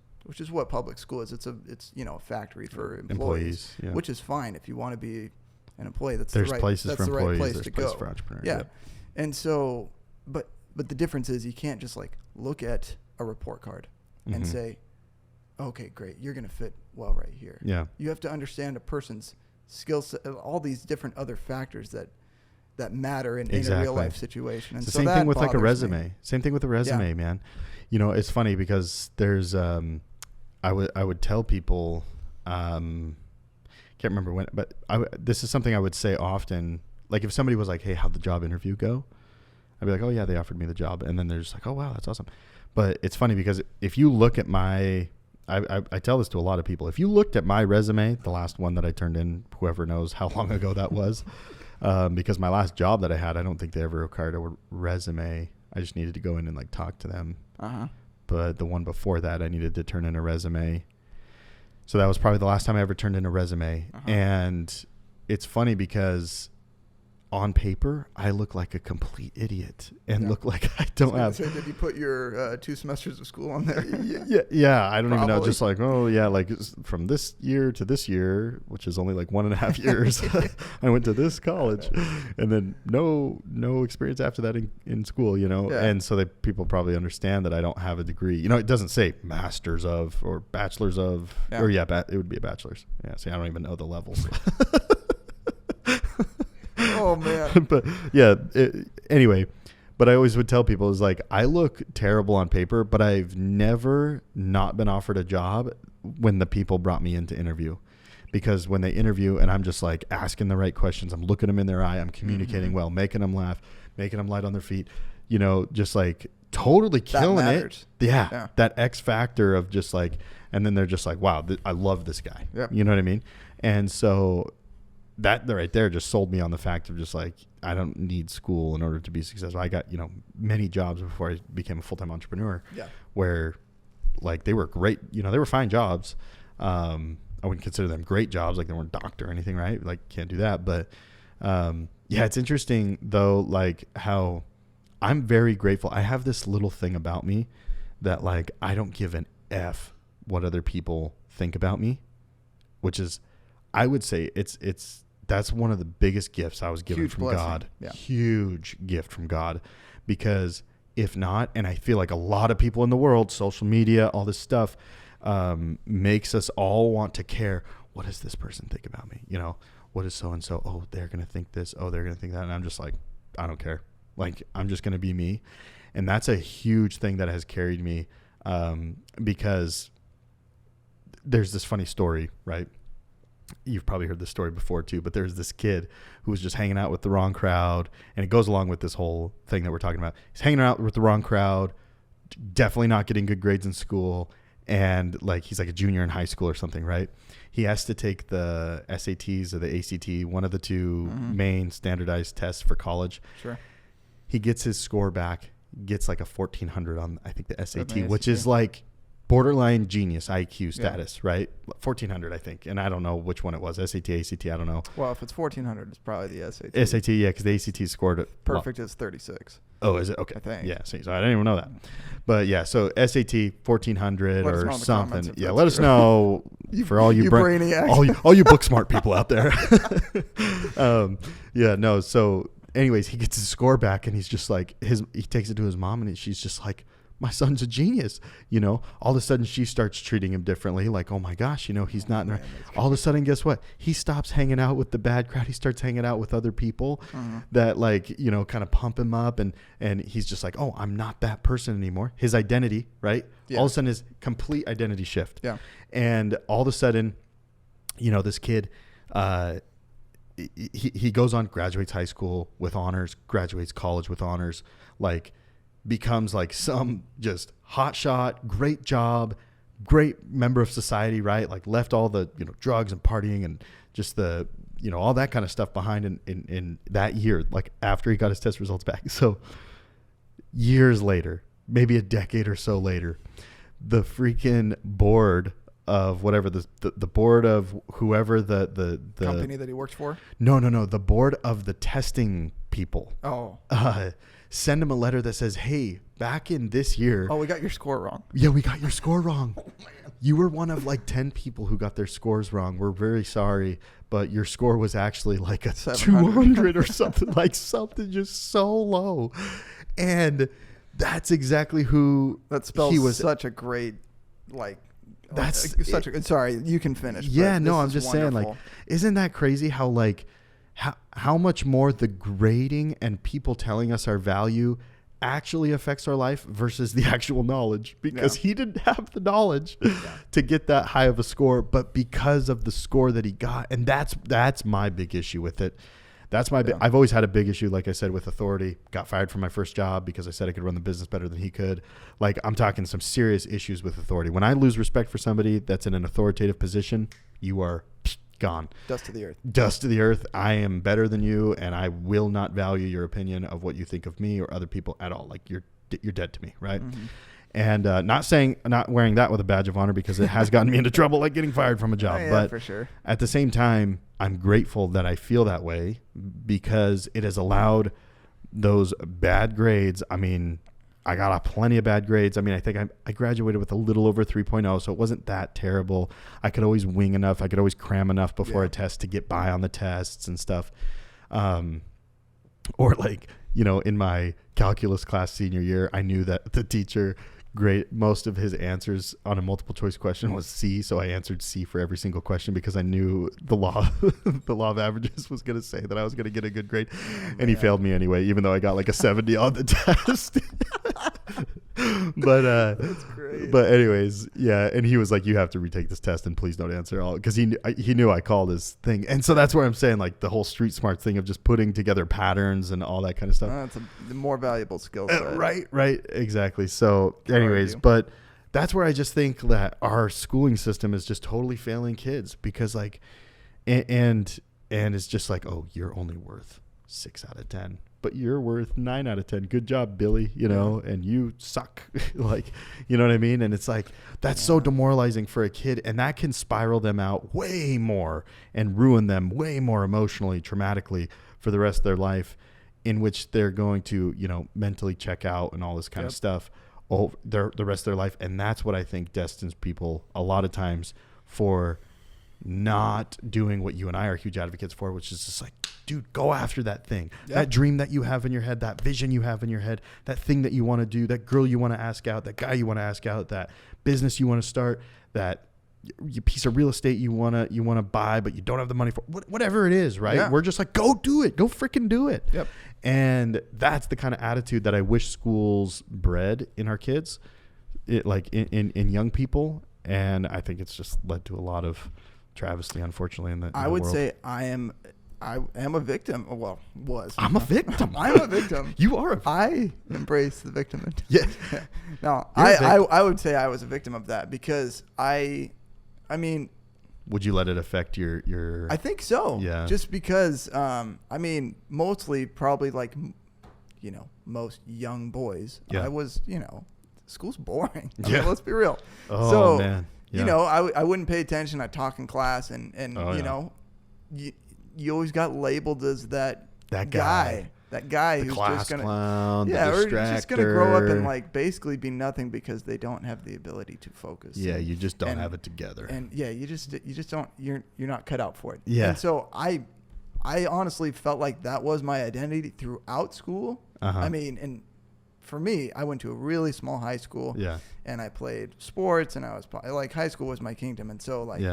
what public school is, it's you know, a factory for employees, which is fine if you want to be an employee. There's places for employees, there's places for entrepreneurs. Yeah. And so, but the difference is you can't just like look at a report card and say, okay, great, you're going to fit well right here. Yeah. You have to understand a person's skill set, all these different other factors that matter in a real life situation. And it's the same thing with like a resume. Same thing with a resume, man. You know, it's funny because there's, I would tell people, can't remember when, but this is something I would say often. Like if somebody was like, hey, how'd the job interview go? I'd be like, oh yeah, they offered me the job. And then they're just like, oh wow, that's awesome. But it's funny because if you look at I tell this to a lot of people. If you looked at my resume, the last one that I turned in, whoever knows how long ago that was, because my last job that I had, I don't think they ever required a resume. I just needed to go in and like talk to them. But the one before that, I needed to turn in a resume. So that was probably the last time I ever turned in a resume. And it's funny because on paper, I look like a complete idiot and look like I don't have. So did you put your 2 semesters of school on there? Yeah. I don't even know. Just like, oh yeah, like from this year to this year, which is only like 1.5 years, I went to this college, and then no experience after that in school, you know. Yeah. And so people probably understand that I don't have a degree. You know, it doesn't say masters of or bachelors of, or it would be a bachelor's. Yeah. See, I don't even know the levels. Oh man. But yeah, anyway, but I always would tell people is like, I look terrible on paper, but I've never not been offered a job when the people brought me in to interview, because when they interview and I'm just like asking the right questions, I'm looking them in their eye, I'm communicating well, making them laugh, making them light on their feet, you know, just like totally killing it. Yeah. That X factor of just like, and then they're just like, wow, I love this guy. Yep. You know what I mean? And so that right there just sold me on the fact of just like, I don't need school in order to be successful. I got, many jobs before I became a full-time entrepreneur where like they were great, they were fine jobs. I wouldn't consider them great jobs. Like they weren't doctor or anything, right? Like can't do that. But, it's interesting though, like how I'm very grateful. I have this little thing about me that like, I don't give an F what other people think about me, which is, I would say that's one of the biggest gifts I was given Huge from blessing. God. Yeah. Huge gift from God, because if not, and I feel like a lot of people in the world, social media, all this stuff, makes us all want to care. What does this person think about me? What is so-and-so? Oh, they're going to think this. Oh, they're going to think that. And I'm just like, I don't care. Like, I'm just going to be me. And that's a huge thing that has carried me, because there's this funny story, right? You've probably heard this story before too, but there's this kid who was just hanging out with the wrong crowd, and it goes along with this whole thing that we're talking about. He's hanging out with the wrong crowd, definitely not getting good grades in school, and like he's like a junior in high school or something, right? He has to take the SATs or the ACT, one of the two main standardized tests for college. Sure. He gets his score back, gets like a 1400 on, I think, the SAT, which is like borderline genius IQ status, right? 1400, I think. And I don't know which one it was, SAT, ACT, I don't know. Well, if it's 1400, it's probably the SAT. SAT, yeah, because the ACT scored it. Perfect is 36. Oh, is it? Okay. I think. Yeah, so I didn't even know that. But yeah, so SAT 1400 or something. Yeah, let us know for all you brainiacs. all you book smart people out there. So anyways, he gets his score back, and he's just like, he takes it to his mom, and she's just like, my son's a genius. All of a sudden she starts treating him differently. Like, oh my gosh, he's not. All of a sudden, guess what? He stops hanging out with the bad crowd. He starts hanging out with other people that like, kind of pump him up. And he's just like, oh, I'm not that person anymore. His identity, right? Yeah. All of a sudden his complete identity shift. Yeah. And all of a sudden, this kid, he goes on, graduates high school with honors, graduates college with honors, like becomes like some just hot shot, great job, great member of society, right? Like left all the, drugs and partying and just the, all that kind of stuff behind in that year, like after he got his test results back. So years later, maybe a decade or so later, the freaking board of whatever the board of whoever the company that he works for. No. The board of the testing people. Oh. Send him a letter that says, hey, back in this year. Oh, we got your score wrong. Yeah, we got your score wrong. Oh, man. You were one of like 10 people who got their scores wrong. We're very sorry, but your score was actually like a 200 or something, like something just so low. And that's exactly who that spells he was. Such a great, like, that's such a, sorry, you can finish. Yeah, no, I'm just saying, like, isn't that crazy how like, how much more the grading and people telling us our value actually affects our life versus the actual knowledge, because he didn't have the knowledge to get that high of a score, but because of the score that he got. And that's my big issue with it. That's my I've always had a big issue, like I said, with authority. Got fired from my first job because I said I could run the business better than he could. Like, I'm talking some serious issues with authority. When I lose respect for somebody that's in an authoritative position, you are gone. Dust to the earth. Dust to the earth. I am better than you, and I will not value your opinion of what you think of me or other people at all. Like, you're dead to me, right? Mm-hmm. And not wearing that with a badge of honor, because it has gotten me into trouble, like getting fired from a job. But for sure. At the same time, I'm grateful that I feel that way, because it has allowed those bad grades. I mean, I got plenty of bad grades. I mean, I think I graduated with a little over 3.0, so it wasn't that terrible. I could always wing enough. I could always cram enough before a test to get by on the tests and stuff. Or like, in my calculus class senior year, I knew that the teacher most of his answers on a multiple choice question was C, so I answered C for every single question, because I knew the law of averages was going to say that I was going to get a good grade. And he failed me anyway, even though I got like a 70 on the test. That's great. But anyways, yeah, and he was like, you have to retake this test and please don't answer all, because he knew I called his thing. And so that's where I'm saying, like, the whole street smart thing of just putting together patterns and all that kind of stuff. That's a more valuable skill set. Right, exactly. So anyways, but that's where I just think that our schooling system is just totally failing kids, because like, and And it's just like, oh, you're only worth 6 out of 10, but you're worth 9 out of 10. Good job, Billy, you know, and you suck. Like, you know what I mean? And it's like, that's so demoralizing for a kid, and that can spiral them out way more and ruin them way more emotionally, traumatically for the rest of their life, in which they're going to, you know, mentally check out and all this kind of stuff the rest of their life. And that's what I think destines people a lot of times for not doing what you and I are huge advocates for, which is just like, dude, go after that thing, that dream that you have in your head, that vision you have in your head, that thing that you want to do, that girl you want to ask out, that guy you want to ask out, that business you want to start, that piece of real estate you want to buy, but you don't have the money for, whatever it is, right? Yeah. We're just like, go do it. Go freaking do it. Yep. And that's the kind of attitude that I wish schools bred in our kids, like in young people. And I think it's just led to a lot of travesty, unfortunately, in the I would world. say I am a victim. Well, was. I'm a victim. I'm a victim. You are. I embrace the victim. Yeah. No, I would say I was a victim of that because I mean. Would you let it affect your? I think so. Yeah. Just because, I mean, mostly probably like, you know, most young boys. Yeah. I was, you know, school's boring. I mean, let's be real. Oh, so, man. Yeah. You know, I wouldn't pay attention. I'd talk in class and you know, you always got labeled as that guy. That guy the who's class just gonna clown, or the just gonna grow up and like basically be nothing because they don't have the ability to focus. Yeah, you just don't have it together. And yeah, you just don't. You're not cut out for it. Yeah. And so I honestly felt like that was my identity throughout school. I mean, and for me, I went to a really small high school. Yeah. And I played sports, and I was like, high school was my kingdom. And so like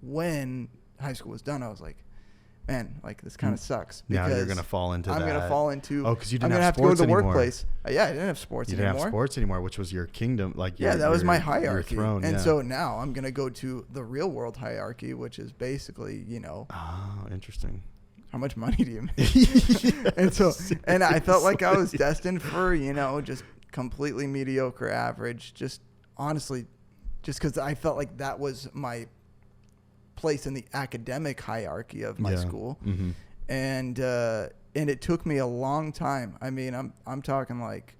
when high school was done, I was like, man, like this kind of sucks. Now you're gonna fall into that. I'm gonna fall into. Oh, because you didn't I'm gonna have have to go to the anymore. workplace. Yeah, I didn't have sports anymore. You didn't have sports anymore, which was your kingdom. Like that was my hierarchy. Your throne, and so now I'm gonna go to the real world hierarchy, which is basically, you know. Oh, interesting. How much money do you make? And so, and I felt like I was destined for, you know, just completely mediocre average. Just honestly, just because I felt like that was my place in the academic hierarchy of my school. Mm-hmm. And it took me a long time. I mean, I'm talking like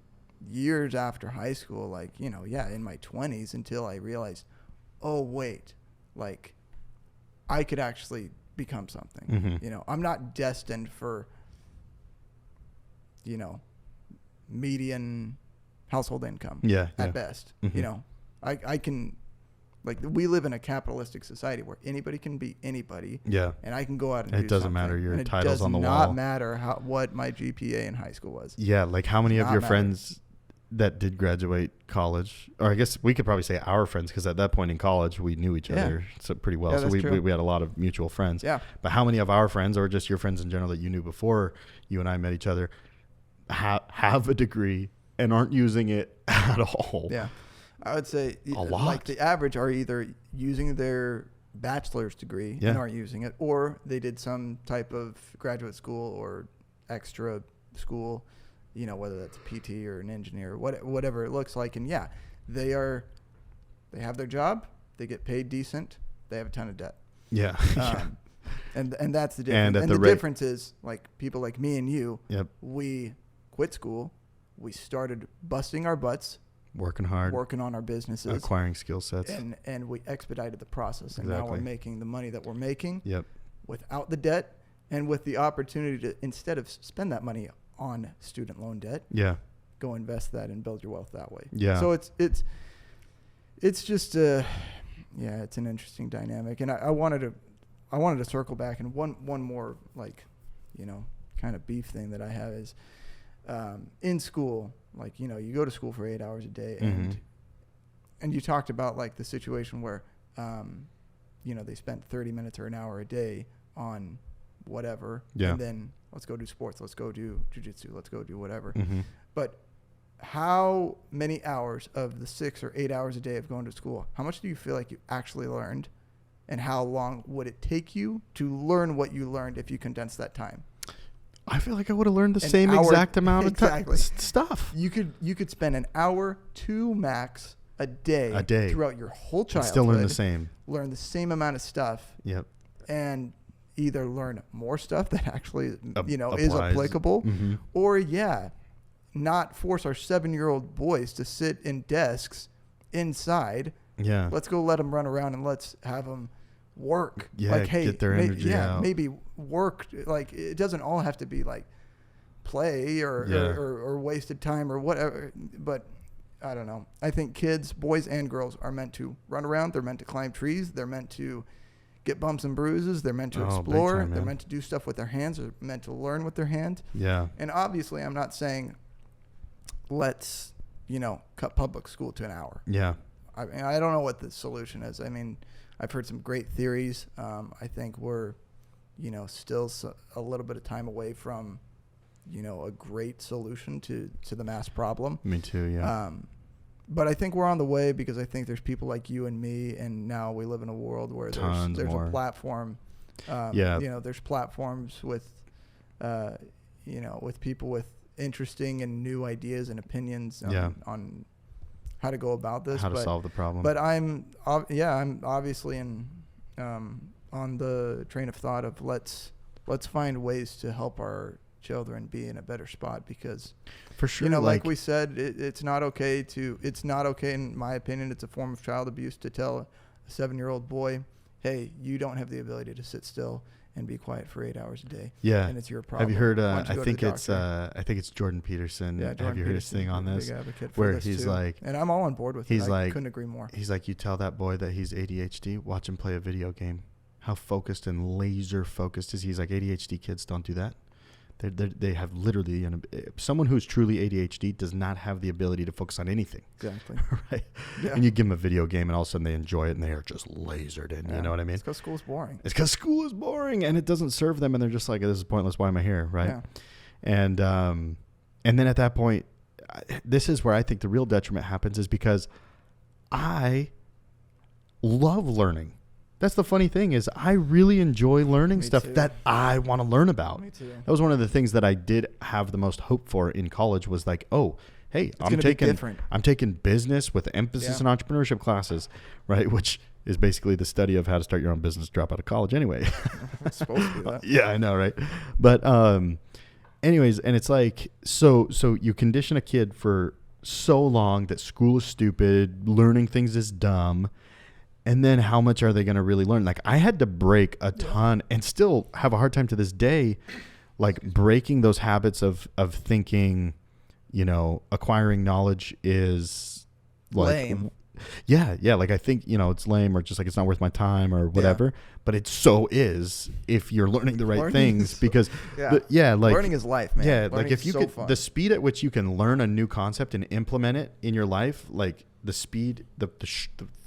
years after high school, like, you know, in my 20s until I realized, oh, wait, like I could actually become something. Mm-hmm. You know, I'm not destined for, you know, median household income at best. Mm-hmm. You know, I can, like, we live in a capitalistic society where anybody can be anybody. Yeah. And I can go out and do something. It doesn't matter your titles on the wall. It does not matter what my GPA in high school was. Yeah. Like how many of your friends that did graduate college, or I guess we could probably say our friends, because at that point in college we knew each other so pretty well. So we had a lot of mutual friends. Yeah. But how many of our friends, or just your friends in general that you knew before you and I met each other, have a degree and aren't using it at all? Yeah. I would say a lot. Like the average are either using their bachelor's degree and aren't using it, or they did some type of graduate school or extra school, you know, whether that's a PT or an engineer or whatever it looks like. And they have their job, they get paid decent, they have a ton of debt. Yeah. And that's the difference. And the difference is, like, people like me and you, we quit school, we started busting our butts, working on our businesses, acquiring skill sets, and we expedited the process. And now we're making the money that we're making without the debt, and with the opportunity to, instead of spend that money on student loan debt, go invest that and build your wealth that way. So it's just it's an interesting dynamic. And I wanted to circle back, and one more, like, you know, kind of beef thing that I have is in school, like, you know, you go to school for 8 hours a day, and you talked about, like, the situation where you know, they spent 30 minutes or an hour a day on whatever, and then let's go do sports, let's go do jiu-jitsu, let's go do whatever. But how many hours of the 6 or 8 hours a day of going to school, how much do you feel like you actually learned, and how long would it take you to learn what you learned if you condense that time? I feel like I would have learned the same exact amount of stuff. You could spend an hour, 2 max a day throughout your whole childhood. Still learn the same. Learn the same amount of stuff. Yep. And either learn more stuff that actually, you know, applies. is applicable, Mm-hmm. or not force our 7-year-old boys to sit in desks inside. Yeah. Let's go let them run around and let's have them work. Yeah, like, hey, get their energy out. maybe work. Like, it doesn't all have to be like play or wasted time or whatever. But I don't know. I think kids, boys and girls, are meant to run around. They're meant to climb trees. They're meant to get bumps and bruises. They're meant to explore. Big time, They're man. meant to do stuff with their hands. They're meant to learn with their hands. Yeah. And obviously, I'm not saying let's, you know, cut public school to an hour. Yeah. I mean, I don't know what the solution is. I mean, I've heard some great theories. I think we're, you know, still a little bit of time away from, you know, a great solution to the mass problem. Me too. Yeah. But I think we're on the way, because I think there's people like you and me, and now we live in a world where there's more. a platform. Yeah. You know, there's platforms with, you know, with people with interesting and new ideas and opinions on how to go about this. How to solve the problem. But I'm obviously on the train of thought of let's find ways to help our children be in a better spot, because for sure, you know, like we said, it's not okay in my opinion. It's a form of child abuse to tell a 7-year-old boy, hey, you don't have the ability to sit still and be quiet for 8 hours a day. Yeah. And it's your problem. Have you heard, I think it's Jordan Peterson. Yeah, have you heard his thing on this? Big advocate for where this he's too. like, and I'm all on board with he's it. like, I couldn't agree more. He's like, you tell that boy that he's ADHD, watch him play a video game. How focused and laser focused is he? He's like, ADHD kids don't do that. They have literally, someone who's truly ADHD does not have the ability to focus on anything. Exactly. Right. Yeah. And you give them a video game and all of a sudden they enjoy it and they are just lasered in. Yeah. You know what I mean? It's because school's boring. It's because school is boring and it doesn't serve them and they're just like, this is pointless. Why am I here? Right. Yeah. And then at that point, this is where I think the real detriment happens, is because I love learning. That's the funny thing, is I really enjoy learning stuff that I want to learn about. Me too. That was one of the things that I did have the most hope for in college, was like, oh, hey, I'm taking business with emphasis in entrepreneurship classes, right? Which is basically the study of how to start your own business, drop out of college anyway. It's supposed to be that. Yeah, I know, right? But anyways, and it's like, so you condition a kid for so long that school is stupid, learning things is dumb, and then how much are they going to really learn? Like, I had to break a ton and still have a hard time to this day, like breaking those habits of thinking, you know, acquiring knowledge is like lame. Yeah. Like, I think, you know, it's lame, or just like, it's not worth my time or whatever, but it so is if you're learning the right things, because like learning is life, man. Yeah. Learning like, if you could, the speed at which you can learn a new concept and implement it in your life, like the speed, the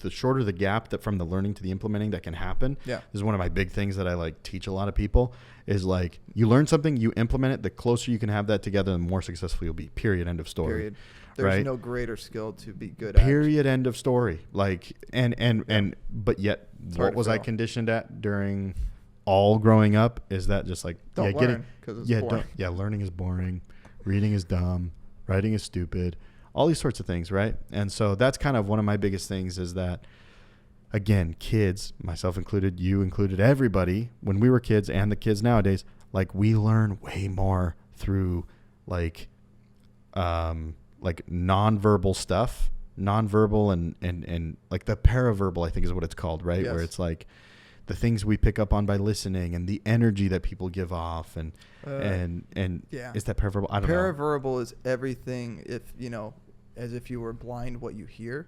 shorter the gap that from the learning to the implementing that can happen. Yeah. Is one of my big things that I like teach a lot of people, is like, you learn something, you implement it, the closer you can have that together, the more successful you'll be. Period. End of story. Period. There's right? no greater skill to be good Period. End of story. Like, but yet, what was I conditioned at during all growing up is that just like, don't learn because it's boring. Learning is boring. Reading is dumb. Writing is stupid. All these sorts of things, right? And so that's kind of one of my biggest things, is that, again, kids, myself included, you included, everybody, when we were kids and the kids nowadays, like, we learn way more through like nonverbal stuff, nonverbal and like the paraverbal, I think is what it's called, right? Yes. Where it's like the things we pick up on by listening and the energy that people give off and is that paraverbal? I don't know. Paraverbal is everything, if you know, as if you were blind, what you hear.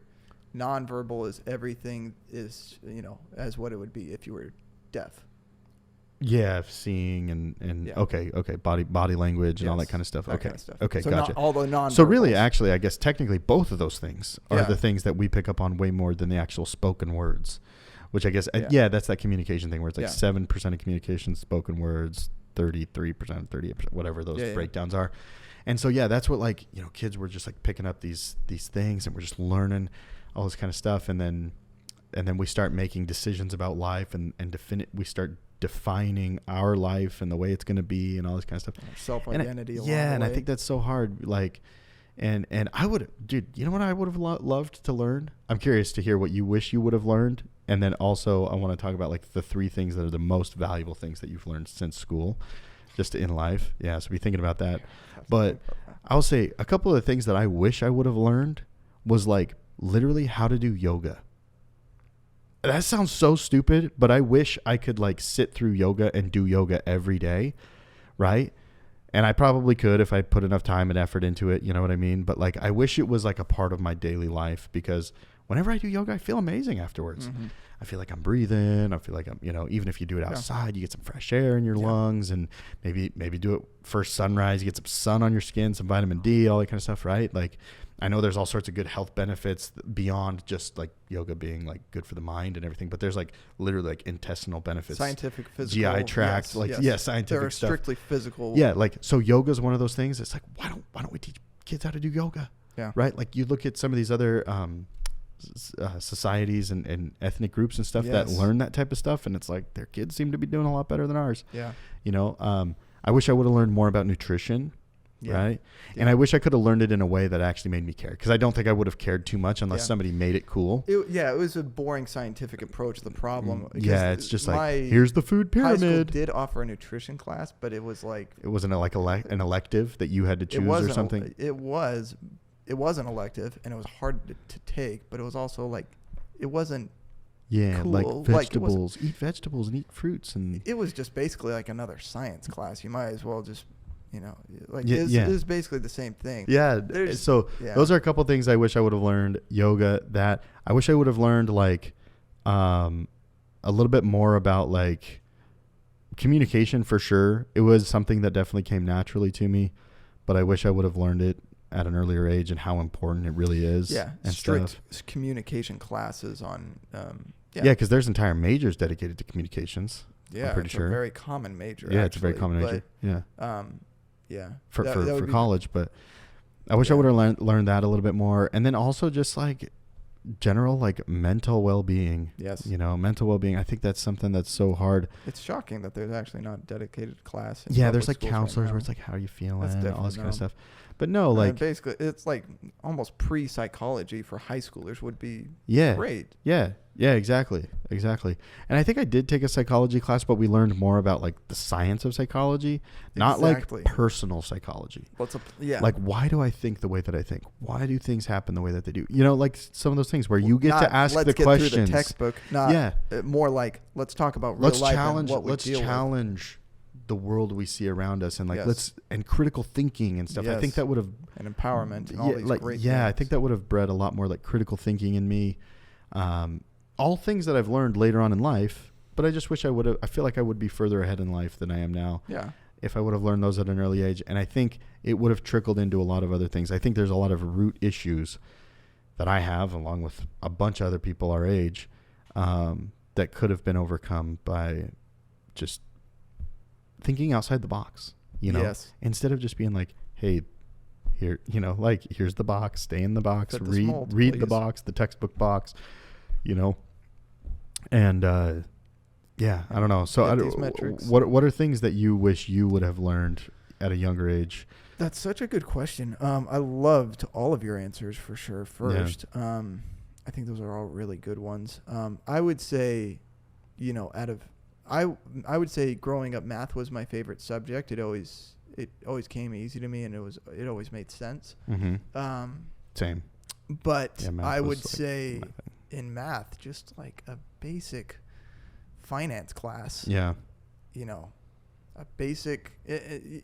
Nonverbal is everything, is, you know, as what it would be if you were deaf. Yeah, seeing and okay, body language and all that kind of stuff. That okay, kind of stuff. Okay, so gotcha. All the non. So really, actually, I guess technically both of those things are the things that we pick up on way more than the actual spoken words, which I guess that's that communication thing where it's like 7% of communication spoken words, 33%, 38%, whatever those breakdowns are. And so that's what, like, you know, kids were just like picking up these things and we're just learning all this kind of stuff, and then we start making decisions about life and we start defining our life and the way it's going to be and all this kind of stuff. Self-identity. And I think that's so hard. Like, And I would, dude, you know what I would have loved to learn? I'm curious to hear what you wish you would have learned. And then also I want to talk about like the 3 things that are the most valuable things that you've learned since school, just in life. Yeah. So be thinking about that. But I'll say a couple of things that I wish I would have learned was like literally how to do yoga. That sounds so stupid, but I wish I could like sit through yoga and do yoga every day. Right. And I probably could if I put enough time and effort into it. You know what I mean? But like, I wish it was like a part of my daily life, because whenever I do yoga, I feel amazing afterwards. Mm-hmm. I feel like I'm breathing. I feel like I'm, you know, even if you do it outside, you get some fresh air in your lungs, and maybe do it first sunrise. You get some sun on your skin, some vitamin D, all that kind of stuff. Right. Like, I know there's all sorts of good health benefits beyond just like yoga being like good for the mind and everything, but there's like literally like intestinal benefits, scientific, physical, GI tract, scientific They're stuff. Strictly physical. Yeah. Like, so yoga is one of those things. It's like, why don't we teach kids how to do yoga? Yeah. Right. Like, you look at some of these other, societies and ethnic groups and stuff that learn that type of stuff, and it's like their kids seem to be doing a lot better than ours. Yeah. You know, I wish I would have learned more about nutrition. Yeah. Right. Yeah. And I wish I could have learned it in a way that actually made me care, because I don't think I would have cared too much unless somebody made it cool. It was a boring scientific approach to the problem. Yeah, it's just like, here's the food pyramid. High school did offer a nutrition class, but it was like, it wasn't like an elective that you had to choose or something. It was an elective, and it was hard to take, but it was also like, it wasn't cool. Like vegetables, eat vegetables and eat fruits, and it was just basically like another science class. You might as well just, you know, like it was basically the same thing. Yeah. Those are a couple things I wish I would have learned. Yoga, that I wish I would have learned like a little bit more about like communication, for sure. It was something that definitely came naturally to me, but I wish I would have learned it at an earlier age and how important it really is. Yeah. And strict stuff. Communication classes on because there's entire majors dedicated to communications. Yeah, I'm pretty it's sure. a very common major. Yeah, actually, it's a very common major. For that college, but I wish I would have learned that a little bit more, and then also just like general like mental well-being. Yes, you know, mental well-being. I think that's something that's so hard. It's shocking that there's actually not dedicated class. There's like counselors where it's like, how are you feeling, all this kind of stuff. But no, like basically, it's like almost pre-psychology for high schoolers would be great. Yeah, exactly. And I think I did take a psychology class, but we learned more about like the science of psychology, not like personal psychology. Like, why do I think the way that I think? Why do things happen the way that they do? You know, like some of those things where you get to ask the questions. Through the textbook, more like, let's talk about real life and what we deal with. Let's challenge the world we see around us, and like and critical thinking and stuff. I think that would have, and empowerment and all these great things. I think that would have bred a lot more like critical thinking in me. All things that I've learned later on in life, but I just wish I feel like I would be further ahead in life than I am now. Yeah. If I would have learned those at an early age. And I think it would have trickled into a lot of other things. I think there's a lot of root issues that I have, along with a bunch of other people our age, that could have been overcome by just thinking outside the box, you know, instead of just being like, hey, here, you know, like, here's the box, stay in the box, read the box, the textbook box, you know. And I don't know. So what are things that you wish you would have learned at a younger age? That's such a good question. I loved all of your answers for sure. First, I think those are all really good ones. I would say, you know, I would say growing up, math was my favorite subject. It always came easy to me, and it always made sense. Mm-hmm. Same. But I would say in math, just like a basic finance class. Yeah. You know, a basic and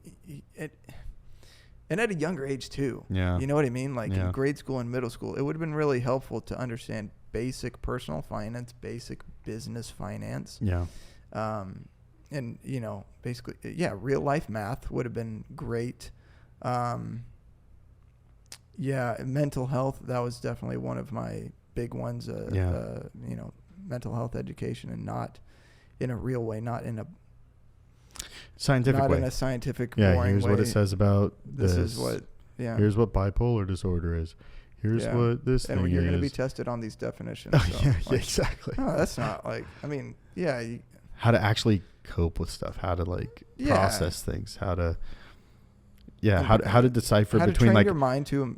at a younger age too. Yeah. You know what I mean? Like in grade school and middle school, it would have been really helpful to understand basic personal finance, basic business finance. Yeah. And you know, basically, real life math would have been great. Mental health, that was definitely one of my big ones. You know, mental health education, and not in a real way, not in a scientific way. Not in a scientific, boring here's way. what it says about this. Is what, here's what bipolar disorder is. Here's what this thing is. And you're going to be tested on these definitions. So, exactly. No, that's not like, I mean, how to actually cope with stuff, how to like process things, how to, Yeah. How to decipher how between to train like your mind to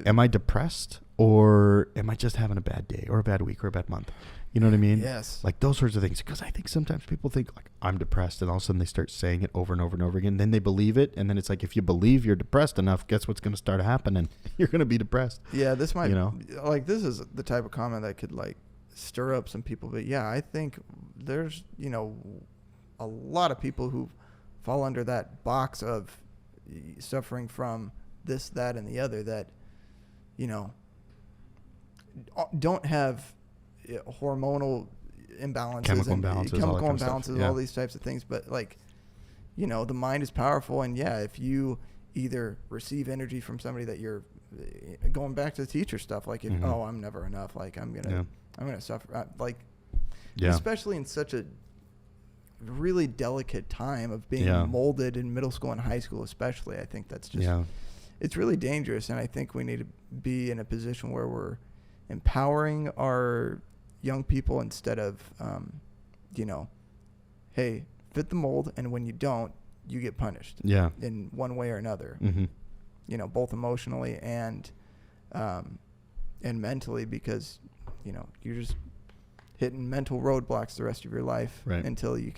am I depressed or am I just having a bad day or a bad week or a bad month? You know what I mean? Yes. Like those sorts of things. Because I think sometimes people think like I'm depressed, and all of a sudden they start saying it over and over and over again. Then they believe it, and then it's like if you believe you're depressed enough, guess what's going to start happening? You're going to be depressed. Yeah, this might, you know, like this is the type of comment that could like stir up some people. But yeah, I think there's a lot of people who fall under that box of suffering from this, that, and the other that don't have hormonal imbalances, chemical and imbalances, all these types of things. But like, the mind is powerful, and yeah, if you either receive energy from somebody that you're going back to the teacher stuff, like if I'm never enough, like I'm gonna suffer, like especially in such a really delicate time of being molded in middle school and high school, especially. I think that's just it's really dangerous, and I think we need to be in a position where we're empowering our young people instead of hey, fit the mold, and when you don't, you get punished in one way or another, both emotionally and mentally, because you're just hitting mental roadblocks the rest of your life until you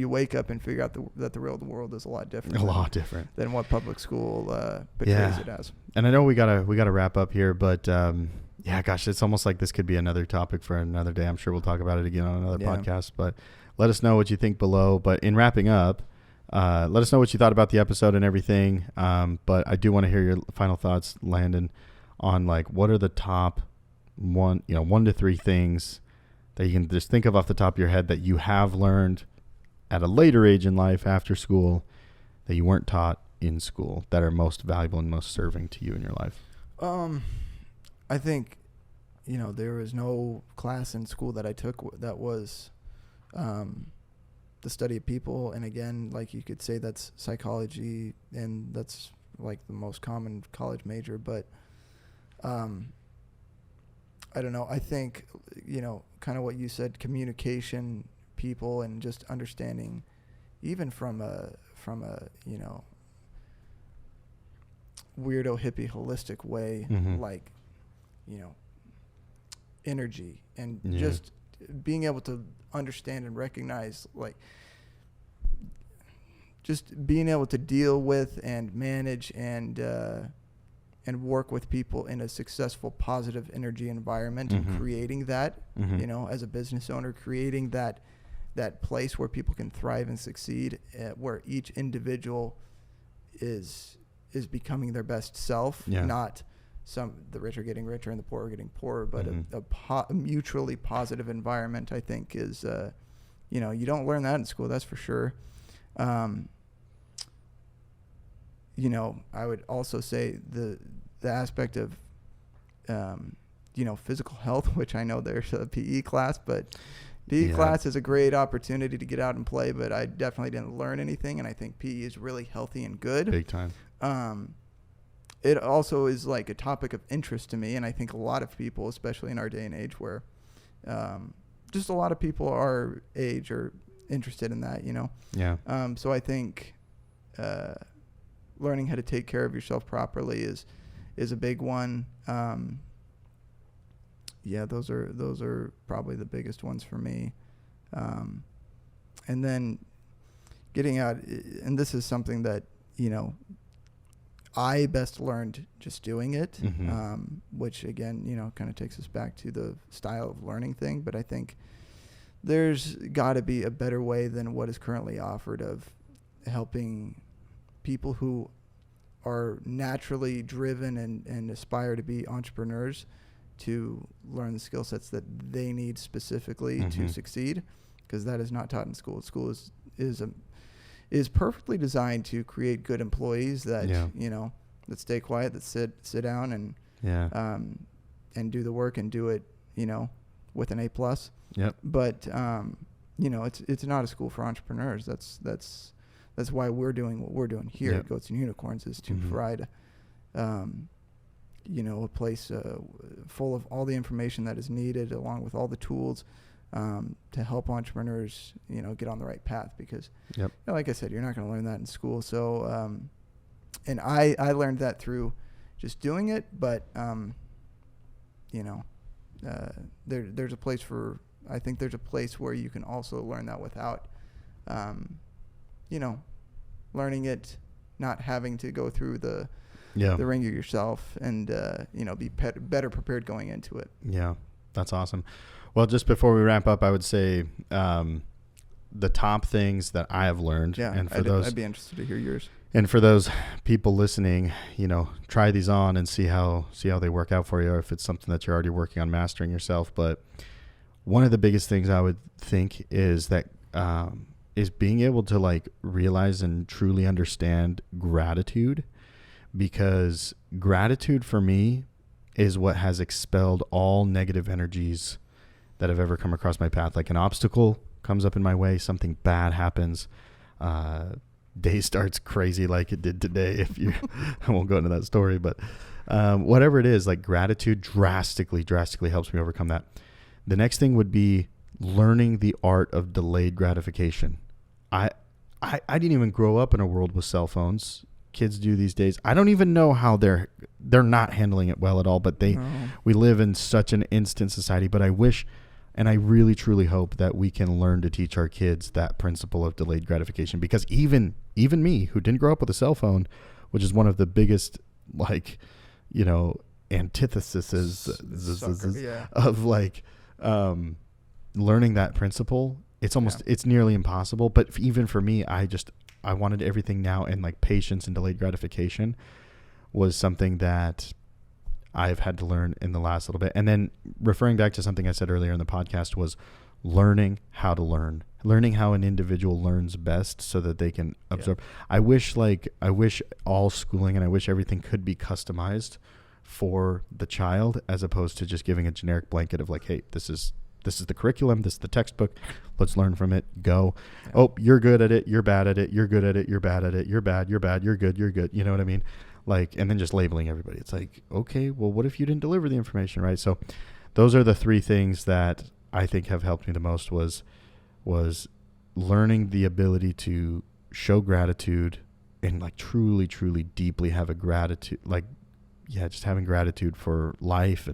wake up and figure out that the real world is a lot different than what public school portrays it as. And I know we gotta wrap up here, but gosh, it's almost like this could be another topic for another day. I'm sure we'll talk about it again on another podcast, but let us know what you think below. But in wrapping up, let us know what you thought about the episode and everything. But I do want to hear your final thoughts, Landon, on like what are the top 1 to 3 things that you can just think of off the top of your head that you have learned at a later age in life after school that you weren't taught in school that are most valuable and most serving to you in your life? I think, there was no class in school that I took that was the study of people. And again, like you could say that's psychology, and that's like the most common college major. But I don't know. I think, kind of what you said, communication, people, and just understanding, even from a weirdo hippie holistic way, like, energy, and just being able to understand and recognize, like, just being able to deal with and manage and work with people in a successful, positive energy environment, and creating that, as a business owner, creating that place where people can thrive and succeed, where each individual is becoming their best self, not the rich are getting richer and the poor are getting poorer, but a mutually positive environment, I think, is, you don't learn that in school, that's for sure. I would also say the aspect of, physical health, which I know there's a PE class, but PE class is a great opportunity to get out and play, but I definitely didn't learn anything, and I think PE is really healthy and good. Big time. It also is like a topic of interest to me, and I think a lot of people, especially in our day and age where just a lot of people our age are interested in that, So I think learning how to take care of yourself properly is a big one. Those are probably the biggest ones for me. And then getting out, and this is something that, I best learned just doing it, which again, kind of takes us back to the style of learning thing. But I think there's got to be a better way than what is currently offered of helping people who are naturally driven and aspire to be entrepreneurs to learn the skill sets that they need specifically to succeed, because that is not taught in school. School is perfectly designed to create good employees that that stay quiet, that sit down and do the work and do it with an A+. But it's not a school for entrepreneurs. That's why we're doing what we're doing here at Goats and Unicorns, is to provide a place full of all the information that is needed, along with all the tools to help entrepreneurs, get on the right path. Because, like I said, you're not going to learn that in school. So, and I learned that through just doing it, but there's a place for, I think there's a place where you can also learn that without learning it, not having to go through the ringer yourself, and be better prepared going into it. Yeah, that's awesome. Well, just before we wrap up, I would say the top things that I have learned. Yeah, and I'd be interested to hear yours. And for those people listening, try these on and see how they work out for you, or if it's something that you're already working on mastering yourself. But one of the biggest things I would think is that is being able to like realize and truly understand gratitude, because gratitude for me is what has expelled all negative energies that have ever come across my path. Like an obstacle comes up in my way, something bad happens, day starts crazy like it did today. I won't go into that story, but whatever it is, like gratitude drastically helps me overcome that. The next thing would be learning the art of delayed gratification. I didn't even grow up in a world with cell phones. Kids do these days. I don't even know how they're not handling it well at all, but we live in such an instant society. But I wish, and I really truly hope that we can learn to teach our kids that principle of delayed gratification, because even me, who didn't grow up with a cell phone, which is one of the biggest antitheses of like learning that principle, it's nearly impossible. But even for me, I wanted everything now, and like patience and delayed gratification was something that I've had to learn in the last little bit. And then referring back to something I said earlier in the podcast was learning how to learning how an individual learns best so that they can absorb. I wish all schooling and I wish everything could be customized for the child, as opposed to just giving a generic blanket of like, hey, this is the curriculum, this is the textbook, let's learn from it, go. Yeah. Oh, you're good at it, you're bad at it, you're good at it, you're bad at it, you're bad, you're good, you're good. You know what I mean? Like, and then just labeling everybody. It's like, okay, well, what if you didn't deliver the information, right? So those are the three things that I think have helped me the most was learning the ability to show gratitude and like truly, truly deeply have a gratitude, just having gratitude for life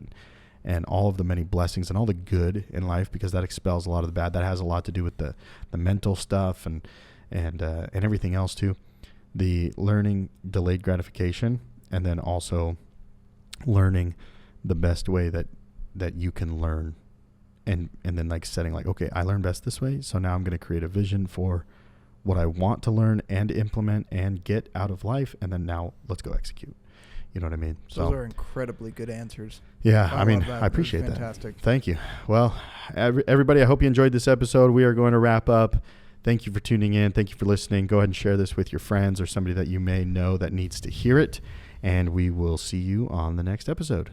and all of the many blessings and all the good in life, because that expels a lot of the bad. That has a lot to do with the mental stuff and everything else too. The learning delayed gratification, and then also learning the best way that you can learn, and then like setting like, okay, I learn best this way, so now I'm going to create a vision for what I want to learn and implement and get out of life, and then now let's go execute. You know what I mean? Those are incredibly good answers. Yeah, I appreciate that. Fantastic. Thank you. Well, everybody, I hope you enjoyed this episode. We are going to wrap up. Thank you for tuning in. Thank you for listening. Go ahead and share this with your friends or somebody that you may know that needs to hear it. And we will see you on the next episode.